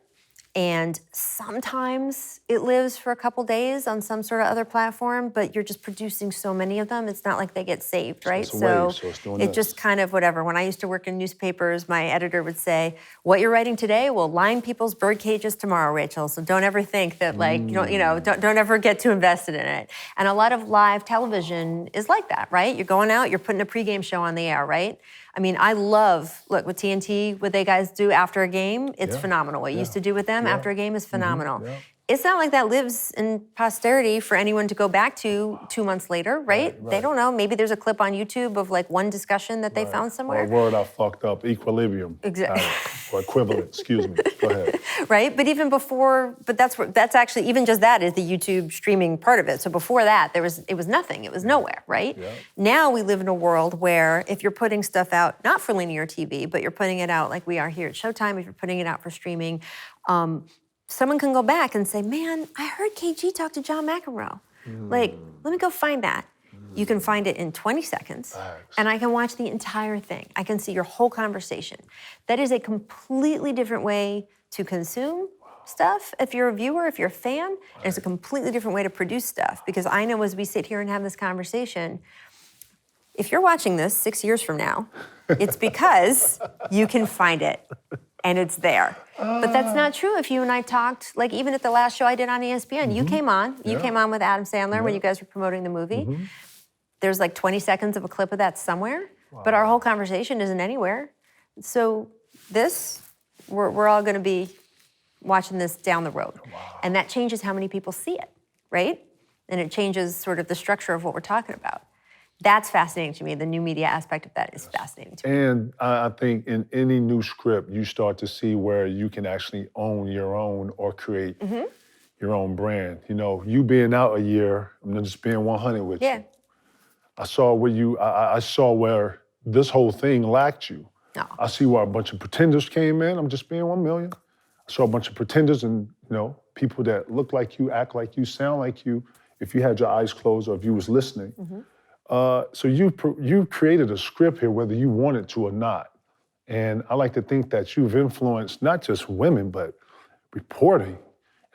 and sometimes it lives for a couple days on some sort of other platform, but you're just producing so many of them, it's not like they get saved, right? it's a wave, so it's doing it this. just kind of whatever. When I used to work in newspapers, my editor would say, what you're writing today will line people's bird cages tomorrow, Rachel, so don't ever think that don't ever get too invested in it. And a lot of live television is like that, right? You're going out, you're putting a pregame show on the air, right? I mean, I love, look, with TNT, what they guys do after a game, it's phenomenal. What you used to do with them after a game is phenomenal. It's not like that lives in posterity for anyone to go back to 2 months later, right? They don't know. Maybe there's a clip on YouTube of like one discussion that they found somewhere. Or a word I fucked up, equilibrium. Exactly. Or equivalent, excuse me. Go ahead. Right, but even before, but that's actually, even just that is the YouTube streaming part of it. So before that, it was nothing, it was nowhere, right? Yeah. Now we live in a world where if you're putting stuff out, not for linear TV, but you're putting it out like we are here at Showtime, if you're putting it out for streaming, someone can go back and say, man, I heard KG talk to John McEnroe. Like, let me go find that. You can find it in 20 seconds, and I can watch the entire thing. I can see your whole conversation. That is a completely different way to consume stuff if you're a viewer, if you're a fan, and it's a completely different way to produce stuff. Because I know as we sit here and have this conversation, if you're watching this 6 years from now, it's because you can find it. And it's there. But that's not true if you and I talked, like even at the last show I did on ESPN, you came on with Adam Sandler when you guys were promoting the movie. There's like 20 seconds of a clip of that somewhere, but our whole conversation isn't anywhere. So we're all gonna be watching this down the road. And that changes how many people see it, right? And it changes sort of the structure of what we're talking about. That's fascinating to me. The new media aspect of that is fascinating to me. And I think in any new script, you start to see where you can actually own your own or create your own brand. You know, you being out a year, I'm just being 100 with you. I saw I saw where this whole thing lacked you. No. I see where a bunch of pretenders came in. I'm just being 1 million. I saw a bunch of pretenders and, people that look like you, act like you, sound like you, if you had your eyes closed or if you was listening. So you created a script here, whether you wanted to or not. And I like to think that you've influenced not just women, but reporting.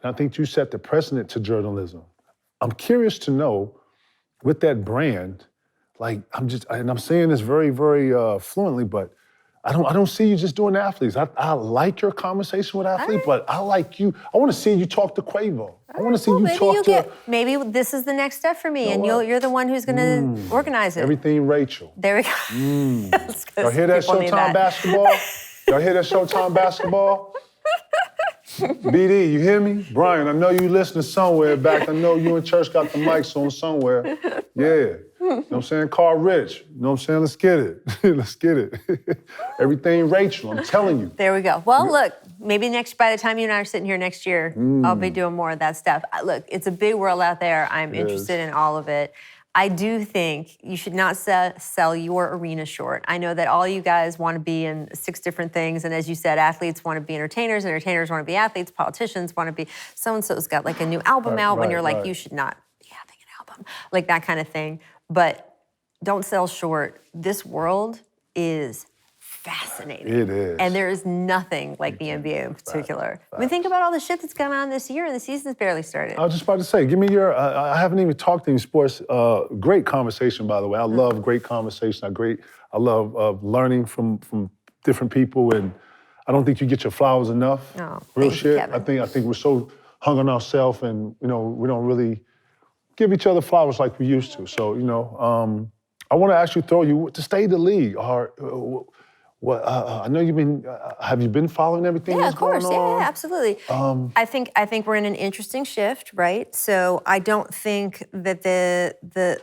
And I think you set the precedent to journalism. I'm curious to know, with that brand, like I'm saying this very, very fluently, but I don't see you just doing athletes. I like your conversation with athletes, but I like you. I want to see you talk to Quavo. I want to see you talk to. Maybe this is the next step for me, and you're the one who's going to organize it. Everything Rachel. There we go. Y'all hear that Showtime basketball? Y'all hear that Showtime basketball? BD, you hear me? Brian, I know you listening somewhere back. I know you and Church got the mics on somewhere. Yeah. You know what I'm saying? Carl Rich. You know what I'm saying? Let's get it. Let's get it. Everything Rachel, I'm telling you. There we go. Well, look, maybe by the time you and I are sitting here next year, I'll be doing more of that stuff. Look, it's a big world out there. I'm interested in all of it. I do think you should not sell your arena short. I know that all you guys want to be in 6 different things, and as you said, athletes want to be entertainers want to be athletes, politicians want to be, so-and-so's got like a new album out when you're like, you should not be having an album, like that kind of thing. But don't sell short. This world is fascinating. It is. And there is nothing like the NBA in particular. I mean, think about all the shit that's gone on this year, and the season's barely started. I was just about to say, give me your, I haven't even talked any sports. Great conversation, by the way. I love great conversation. I love learning from different people, and I don't think you get your flowers enough. Oh, Real thank you, shit. Kevin. I think we're so hung on ourselves, and we don't really give each other flowers like we used to. So I want to actually throw you to stay in the league. Or what? I know you've been. Have you been following everything Yeah, that's of course. going on? Yeah, absolutely. I think we're in an interesting shift, right? So I don't think that the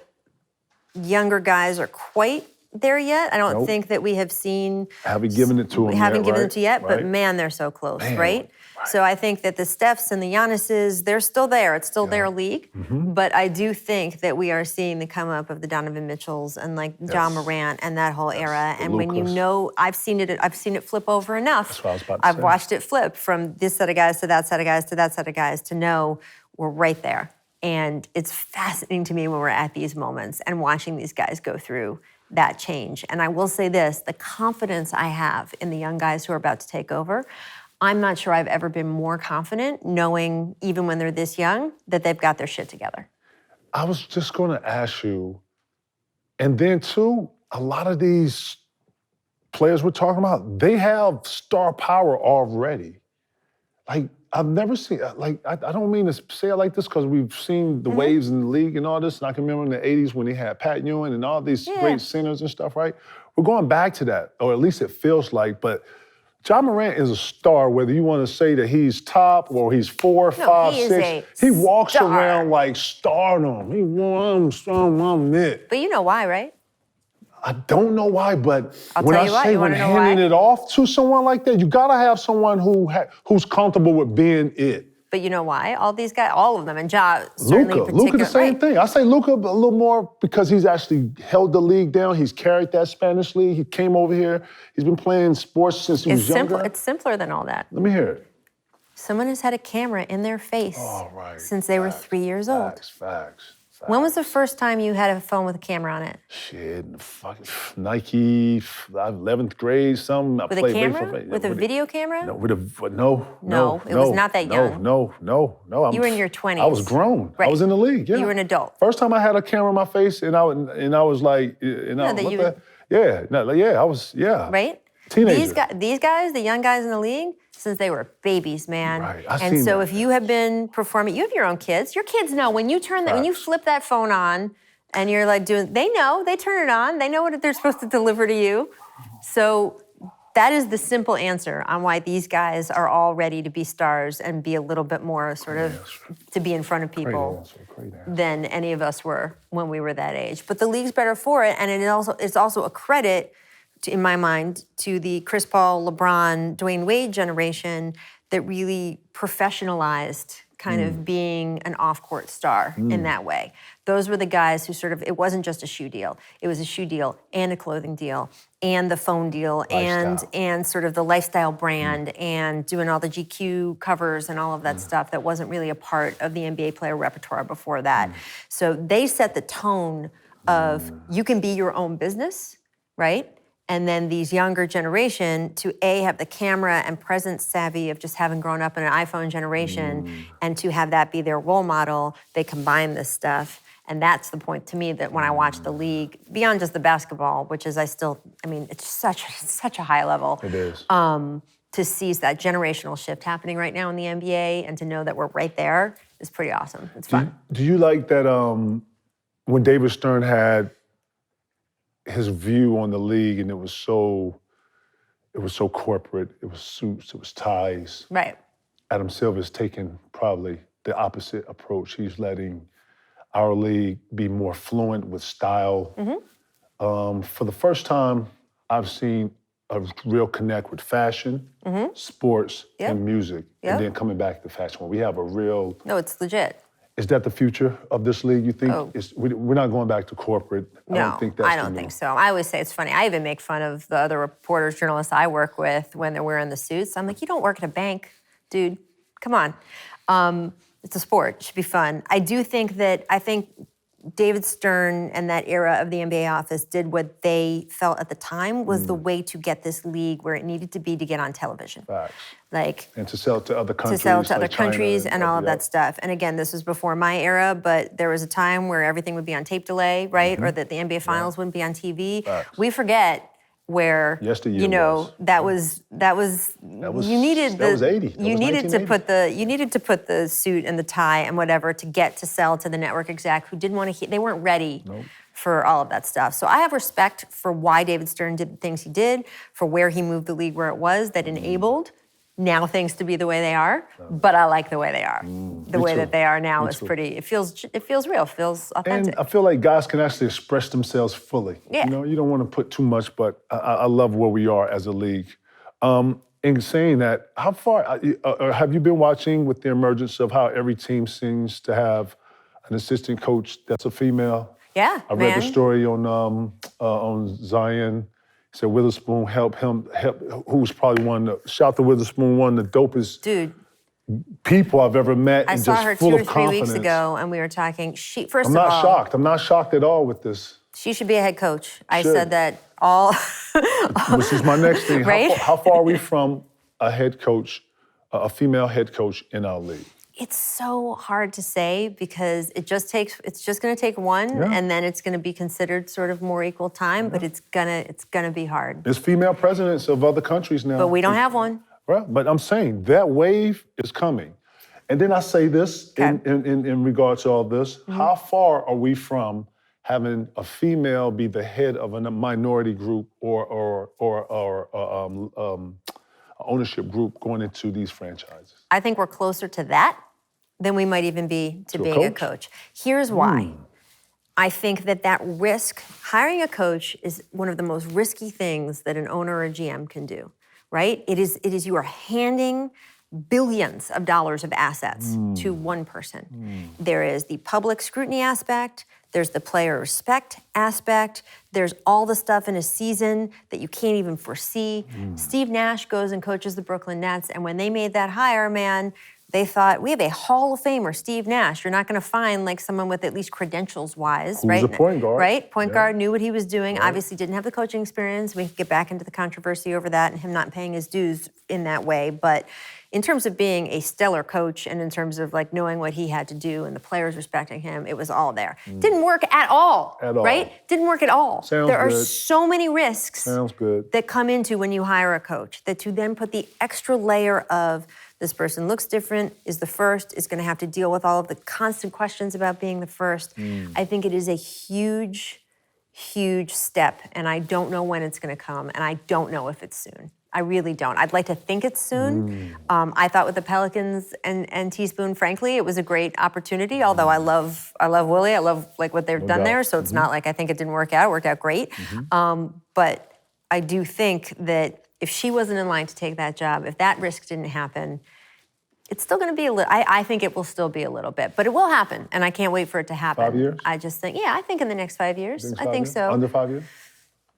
younger guys are quite there yet. I don't Nope. think that we have seen. Haven't given it to them We haven't yet, given right? it to yet, but Right. man, they're so close, Man, right? So I think that the Stephs and the Giannis's, they're still there. It's still their league. Mm-hmm. But I do think that we are seeing the come up of the Donovan Mitchells and like John Morant and that whole era. And when you Lucas. know, I've seen it flip over enough. That's what I was about to I've say. watched it flip from this set of guys to that set of guys to that set of guys to know we're right there. And it's fascinating to me when we're at these moments and watching these guys go through that change. And I will say this, the confidence I have in the young guys who are about to take over, I'm not sure I've ever been more confident knowing, even when they're this young, that they've got their shit together. I was just going to ask you, and then too, a lot of these players we're talking about, they have star power already. Like, I've never seen, like, I don't mean to say it like this because we've seen the waves in the league and all this, and I can remember in the 80s when they had Pat Ewing and all these great centers and stuff, right? We're going back to that, or at least it feels like, but John Morant is a star, whether you want to say that he's top or he's 4, 5, he is 6. He walks star. around like stardom. He won, I'm it. But you know why, right? I don't know why, but I'll when tell I you why. say You when wanna know handing why? it off to someone like that, you gotta have someone who's comfortable with being it. But you know why? All these guys, all of them, and Ja certainly in Luka the particular. same thing. I say Luka a little more because he's actually held the league down. He's carried that Spanish league. He came over here. He's been playing sports since he was younger. It's simpler than all that. Let me hear it. Someone has had a camera in their face since they were 3 years old. Facts. When was the first time you had a phone with a camera on it? Shit, fucking Nike, 11th grade, something. I With a played camera? baseball. With a video camera? No, No, it was not that young. No. You were in your 20s. I was grown. I Right. was in the league. Yeah. You were an adult. First time I had a camera in my face, and I was like, I was Right? Teenager. These guys, the young guys in the league, since they were babies, man. Right, I And seen so that. if you have been performing, you have your own kids. Your kids know when you when you flip that phone on, and you're like they know, they turn it on, they know what they're supposed to deliver to you. So that is the simple answer on why these guys are all ready to be stars and be a little bit more sort of to be in front of people than any of us were when we were that age. But the league's better for it, and it's also a credit, in my mind, to the Chris Paul, LeBron, Dwayne Wade generation that really professionalized kind of being an off-court star in that way. Those were the guys who it wasn't just a shoe deal. It was a shoe deal and a clothing deal and the phone deal and sort of the lifestyle brand and doing all the GQ covers and all of that stuff that wasn't really a part of the NBA player repertoire before that. So they set the tone of you can be your own business, right? And then these younger generation to have the camera and presence savvy of just having grown up in an iPhone generation and to have that be their role model, they combine this stuff. And that's the point to me that when I watch the league, beyond just the basketball, which is it's such a high level. It is. To see that generational shift happening right now in the NBA and to know that we're right there is pretty awesome. It's fun. Do you like that when David Stern had his view on the league, and it was so corporate. It was suits. It was ties. Right. Adam Silver's taking probably the opposite approach. He's letting our league be more fluent with style. For the first time, I've seen a real connect with fashion, sports, and music, and then coming back to fashion. We have a real. No, it's legit. Is that the future of this league, you think? We're not going back to corporate. No, I don't think so. I always say it's funny. I even make fun of the other reporters, journalists I work with when they're wearing the suits. I'm like, you don't work at a bank, dude. Come on. It's a sport. It should be fun. I think David Stern and that era of the NBA office did what they felt at the time was the way to get this league where it needed to be to get on television. Facts. Like, and to sell to other countries. To sell to other like China countries and all of that stuff. And again, this was before my era, but there was a time where everything would be on tape delay, right? Or that the NBA Finals wouldn't be on TV. Facts. We forget where, Yesteryear you know, was. that was was you needed that was 80. That you was needed to 1980. you needed to put the suit and the tie and whatever to get to sell to the network exec who didn't want to. They weren't ready for all of that stuff. So I have respect for why David Stern did the things he did, for where he moved the league where it was that enabled now things to be the way they are. But I like the way they are. The way that they are now is pretty. It feels real. It feels authentic. And I feel like guys can actually express themselves fully. Yeah. You know, you don't want to put too much, but I love where we are as a league. In saying that, how far have you been watching with the emergence of how every team seems to have an assistant coach that's a female? Yeah, I read the story on Zion. He said Witherspoon helped him, who's probably Shout to Witherspoon, one of the dopest people I've ever met. I and saw just her full 2 or of 3 weeks confidence. ago, and we were talking. I'm not shocked. I'm not shocked at all with this. She should be a head coach. I Should. said that all. This is my next thing. Right? How far are we from a head coach, a female head coach in our league? It's so hard to say because it's just going to take one, and then it's going to be considered sort of more equal time. But it's gonna be hard. There's female presidents of other countries now. But we don't have one. Well, but I'm saying that wave is coming. And then I say this in regards to all this: how far are we from having a female be the head of a minority group or ownership group going into these franchises? I think we're closer to that than we might even be to being a coach. Here's why. I think that risk, hiring a coach is one of the most risky things that an owner or a GM can do, right? It is you are handing billions of dollars of assets to one person. There is the public scrutiny aspect, there's the player respect aspect, there's all the stuff in a season that you can't even foresee. Steve Nash goes and coaches the Brooklyn Nets, and when they made that hire, man, they thought, we have a Hall of Famer, Steve Nash. You're not going to find like someone with at least credentials-wise, right? Who's a point guard. Right? Point guard, knew what he was doing, obviously didn't have the coaching experience. We could get back into the controversy over that and him not paying his dues in that way. But in terms of being a stellar coach and in terms of like knowing what he had to do and the players respecting him, it was all there. Didn't work at all, right? Didn't work at all. There are so many risks that come into when you hire a coach that to then put the extra layer of this person looks different, is the first, is going to have to deal with all of the constant questions about being the first. I think it is a huge, huge step, and I don't know when it's going to come, and I don't know if it's soon. I really don't. I'd like to think it's soon. I thought with the Pelicans and Teaspoon, frankly, it was a great opportunity. Although I love Willie, I love like what they've done there. So it's not like I think it didn't work out. It worked out great. But I do think that if she wasn't in line to take that job, if that risk didn't happen, it's still going to be a little. I think it will still be a little bit, but it will happen, and I can't wait for it to happen. 5 years? I just think, I think in the next 5 years. I think so. Under 5 years?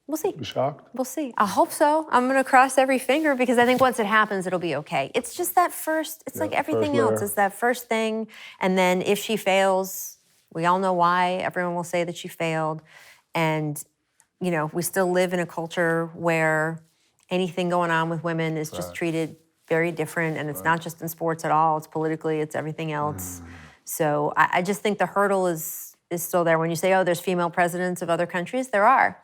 We'll see. You shocked? We'll see. I hope so. I'm going to cross every finger because I think once it happens, it'll be okay. It's just that first, it's like everything else. It's that first thing. And then if she fails, we all know why. Everyone will say that she failed. And, you know, we still live in a culture where anything going on with women is just treated very different. And it's not just in sports at all. It's politically, it's everything else. So I just think the hurdle is still there. When you say, oh, there's female presidents of other countries, there are.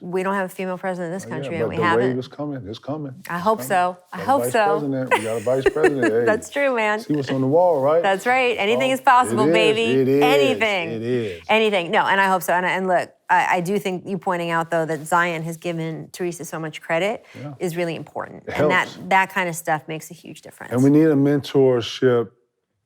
We don't have a female president in this country, and we haven't. The wave is coming. It's coming. I hope so. I hope so. We got a vice president. Hey, that's true, man. See what's on the wall, right? That's right. Anything is possible, baby. It is. Anything. It is. Anything. No, and I hope so. And look, I do think you pointing out, though, that Zion has given Teresa so much credit is really important. And that kind of stuff makes a huge difference. And we need a mentorship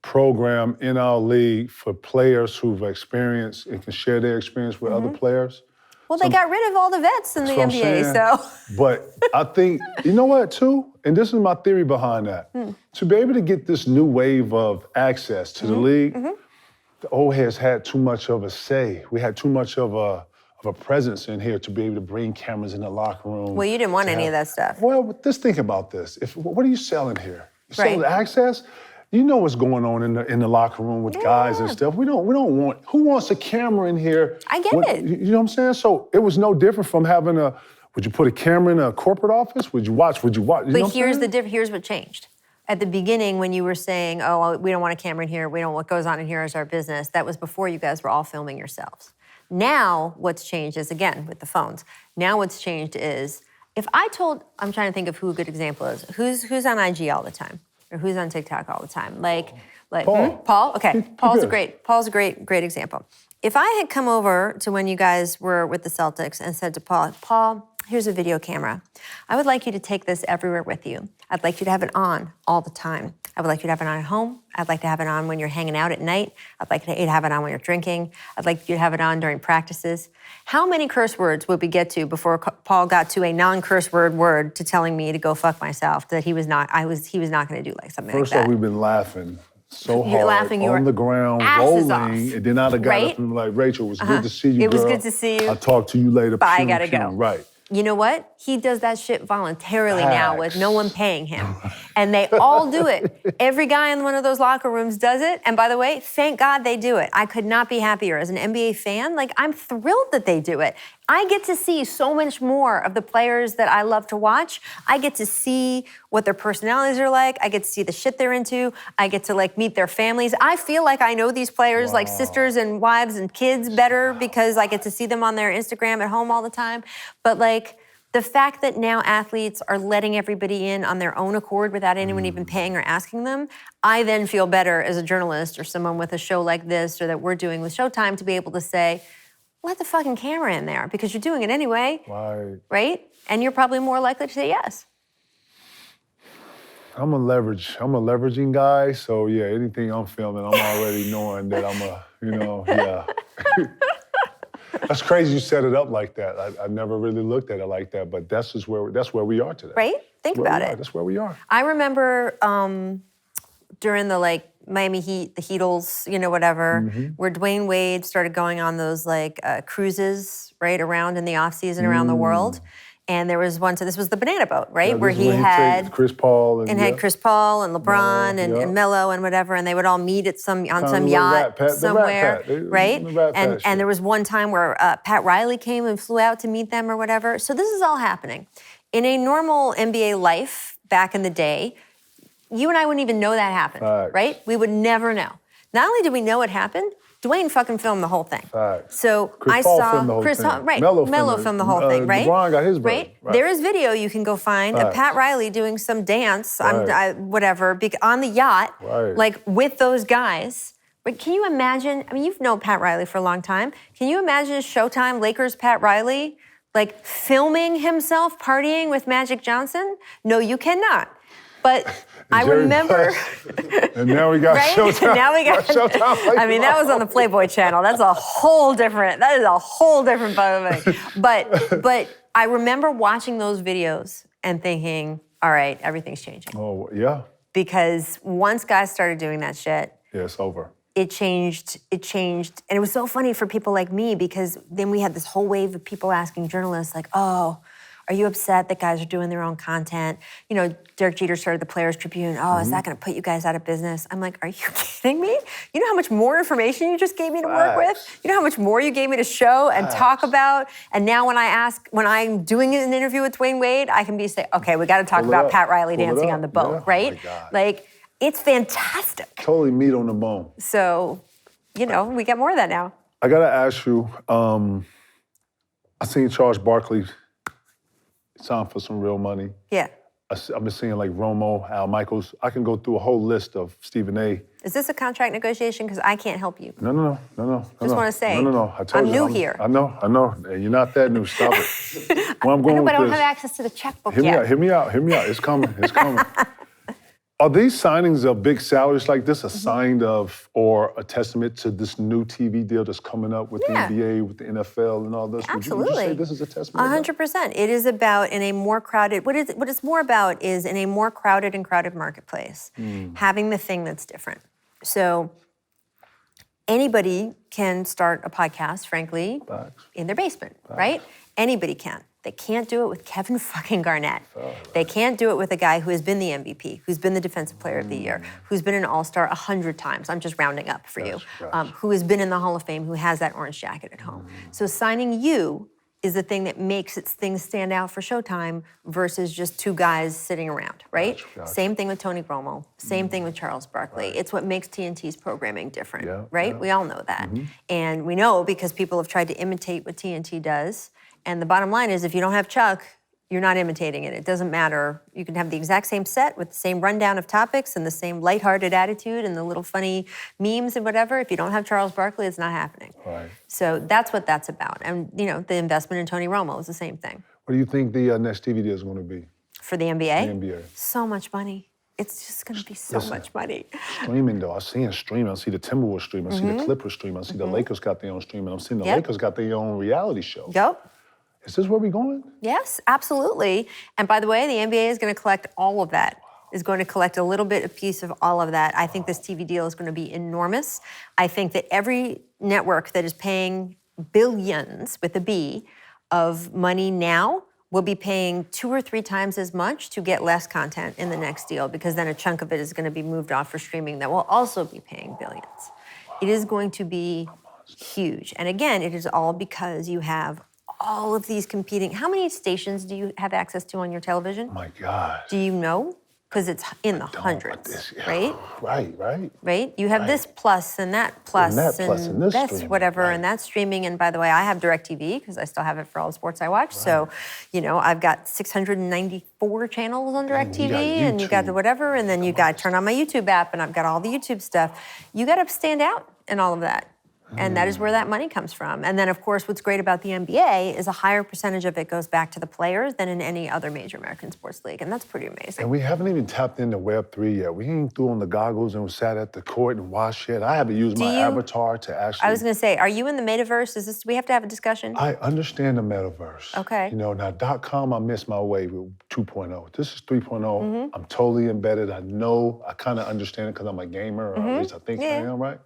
program in our league for players who've experienced and can share their experience with other players. Well, they got rid of all the vets in the NBA, so. But I think, you know what, too? And this is my theory behind that. To be able to get this new wave of access to the league, the old heads had too much of a say. We had too much of a presence in here to be able to bring cameras in the locker room. Well, you didn't want any of that stuff. Well, just think about this. What are you selling here? You selling access? You know what's going on in the locker room with guys and stuff. We don't want. Who wants a camera in here? I get it. You know what I'm saying? So it was no different from having Would you put a camera in a corporate office? Would you watch? You but here's what changed. At the beginning, when you were saying, "Oh, well, we don't want a camera in here. We don't. What goes on in here is our business." That was before you guys were all filming yourselves. Now, what's changed is again with the phones. Now, what's changed is If I told, I'm trying to think of who a good example is. Who's on IG all the time, or who's on TikTok all the time? Like Paul. Paul. Okay, Paul's good. a great example. If I had come over to when you guys were with the Celtics and said to Paul, here's a video camera. I would like you to take this everywhere with you. I'd like you to have it on all the time. I would like you to have it on at home. I'd like to have it on when you're hanging out at night. I'd like you to have it on when you're drinking. I'd like you to have it on during practices. How many curse words would we get to before Paul got to a non-curse word to telling me to go fuck myself, that he was not going to do like something First like that? off, we've been laughing so You're hard laughing your on the ground, asses off. rolling, and then I'd have got Right? up and been like, Rachel, it was good to see you, It was girl. good to see you. I'll talk to you later. Bye, I Pew, gotta pew. go. Right. You know what? He does that shit voluntarily now with Facts. no one paying him. And they all do it. Every guy in one of those locker rooms does it. And by the way, thank God they do it. I could not be happier as an NBA fan. Like, I'm thrilled that they do it. I get to see so much more of the players that I love to watch. I get to see what their personalities are like. I get to see the shit they're into. I get to meet their families. I feel like I know these players like sisters and wives and kids better because I get to see them on their Instagram at home all the time. But the fact that now athletes are letting everybody in on their own accord without anyone even paying or asking them, I then feel better as a journalist or someone with a show like this or that we're doing with Showtime to be able to say, let the fucking camera in there because you're doing it anyway, right? And you're probably more likely to say yes. I'm a leveraging guy, so yeah, anything I'm filming, I'm already knowing that yeah. That's crazy you set it up like that. I never really looked at it like that, but that's where we are today. Right? Think about it. That's where we are. I remember during the Miami Heat, the Heatles, whatever, where Dwayne Wade started going on those cruises, right, around in the off season around the world. And there was one, so this was the banana boat, right? Yeah, where he had Chris Paul and had Chris Paul and LeBron and Melo and whatever, and they would all meet at some yacht somewhere, right? And there was one time where Pat Riley came and flew out to meet them or whatever. So this is all happening. In a normal NBA life back in the day, you and I wouldn't even know that happened, right? We would never know. Not only did we know it happened, Dwayne fucking filmed the whole thing. So Chris Paul filmed the whole thing. Right, Melo filmed the whole thing, right? LeBron got his version. Right? There is video you can go find of Pat Riley doing some dance, whatever, on the yacht, with those guys. But can you imagine, you've known Pat Riley for a long time. Can you imagine Showtime Lakers Pat Riley, filming himself partying with Magic Johnson? No, you cannot. But I remember. And now we got Showtime. Now we got Showtime. That was on the Playboy channel. That is a whole different thing. But I remember watching those videos and thinking, all right, everything's changing. Oh, yeah. Because once guys started doing that shit, yeah, it's over. It changed. And it was so funny for people like me because then we had this whole wave of people asking journalists oh, are you upset that guys are doing their own content? Derek Jeter started the Players Tribune. Oh, is that going to put you guys out of business? I'm like, are you kidding me? You know how much more information you just gave me to work with? You know how much more you gave me to show and talk about? And now when I'm doing an interview with Dwayne Wade, I can say, okay, we got to talk about Pat Riley dancing on the boat, right? Oh my God. It's fantastic. Totally meat on the bone. So, we get more of that now. I got to ask you, I seen Charles Barkley signed for some real money. Yeah. I've been seeing Romo, Al Michaels. I can go through a whole list of Stephen A. Is this a contract negotiation? Because I can't help you. No. Just want to say. No. I'm new here. I know. And you're not that new. Stop it. Where I'm going but I don't with have this. access to the checkbook yet. Hear me out. It's coming. Are these signings of big salaries like this a sign of or a testament to this new TV deal that's coming up with the NBA, with the NFL and all this? Absolutely. Would you say this is a testament? 100%. It is about in a more crowded, what it's more about is in a more crowded and crowded marketplace, having the thing that's different. So anybody can start a podcast, frankly, in their basement, right? Anybody can. They can't do it with Kevin fucking Garnett. They can't do it with a guy who has been the MVP, who's been the Defensive Player of the Year, who's been an All-Star 100 times. I'm just rounding up for you. Who has been in the Hall of Fame, who has that orange jacket at home. So signing you is the thing that makes things stand out for Showtime versus just two guys sitting around, right? Same thing with Tony Romo. Same thing with Charles Barkley. It's what makes TNT's programming different, right? We all know that. And we know because people have tried to imitate what TNT does. And the bottom line is if you don't have Chuck, You're not imitating it. It doesn't matter. You can have the exact same set with the same rundown of topics and the same lighthearted attitude and the little funny memes and whatever. If you don't have Charles Barkley, it's not happening. Right. So that's what that's about. And, you know, the investment in Tony Romo is the same thing. What do you think the next TV deal is going to be? For the NBA? The NBA. So much money. It's just going to be so much money. Streaming, though. I see streaming. I see the Timberwolves stream. I see the Clippers stream. I see the Lakers got their own streaming. I'm seeing the Lakers got their own reality show. Yep. Is this where we're going? Yes, absolutely. And by the way, the NBA is going to collect all of that. Is going to collect a little bit, a piece of all of that. I think this TV deal is going to be enormous. I think that every network that is paying billions, with a B, of money now will be paying 2 or 3 times as much to get less content in the next deal, because then a chunk of it is going to be moved off for streaming that will also be paying billions. It is going to be huge. And again, it is all because you have all of these competing. How many stations do you have access to on your television? Oh my God. Do you know? Because it's in the hundreds, right? Right? You have this plus and that plus and this that's streaming, whatever right. and that's streaming. And by the way, I have DirecTV because I still have it for all the sports I watch. Right. So, you know, I've got 694 channels on DirecTV and you got the whatever, and then you got to turn on my YouTube app and I've got all the YouTube stuff. You got to stand out in all of that. And that is where that money comes from. And then, of course, what's great about the NBA is a higher percentage of it goes back to the players than in any other major American sports league. And that's pretty amazing. And we haven't even tapped into Web3 yet. We ain't threw on the goggles and sat at the court and watched it. I haven't used my avatar to actually... I was going to say, are you in the metaverse? Do we have to have a discussion? I understand the metaverse. Okay. You know, now .com, I missed my way with 2.0. This is 3.0. I'm totally embedded. I know, I kind of understand it because I'm a gamer, or at least I think I am, right?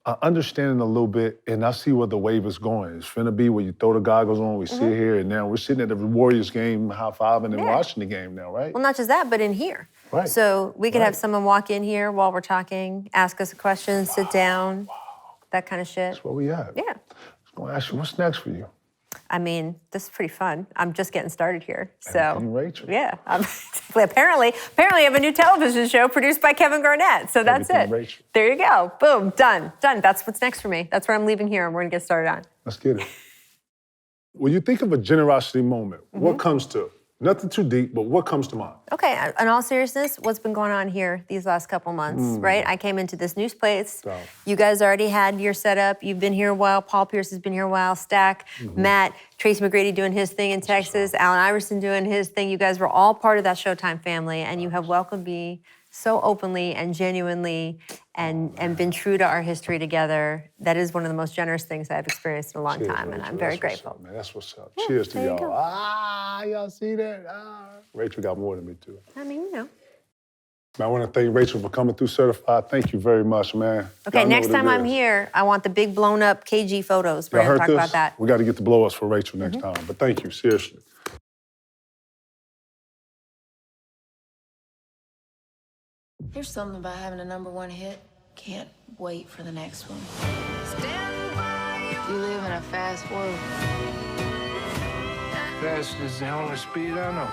I understand it a little bit, and I see where the wave is going. It's finna be where you throw the goggles on, we sit here, and now we're sitting at the Warriors game, high-fiving and watching the game now, right? Well, not just that, but in here. Right. So we could have someone walk in here while we're talking, ask us a question, sit down, that kind of shit. That's what we have. Yeah. I was gonna ask you, what's next for you? I mean, this is pretty fun. I'm just getting started here. Everything Rachel. Yeah. Apparently I have a new television show produced by Kevin Garnett. So that's Everything it. Rachel. There you go. Boom. Done. That's what's next for me. That's where I'm leaving here and we're going to get started on. Let's get it. When you think of a generosity moment, what comes to? Nothing too deep, but what comes to mind? Okay, in all seriousness, what's been going on here these last couple months, right? I came into this new place. So. You guys already had your setup. You've been here a while. Paul Pierce has been here a while. Stack, Matt, Tracy McGrady doing his thing in Texas, Allen Iverson doing his thing. You guys were all part of that Showtime family, and you have welcomed me so openly and genuinely and been true to our history together. That is one of the most generous things I've experienced in a long time, and I'm very grateful. Up, man. That's what's up. Cheers to y'all. Y'all see that? Rachel got more than me, too. I mean, you know. Man, I want to thank Rachel for coming through Certified. Thank you very much, man. Okay, next time I'm here, I want the big blown up KG photos. We're going to talk about that. We got to get the blow-ups for Rachel next time. But thank you, seriously. Here's something about having a #1 hit. Can't wait for the next one. You live in a fast world. Fast is the only speed I know.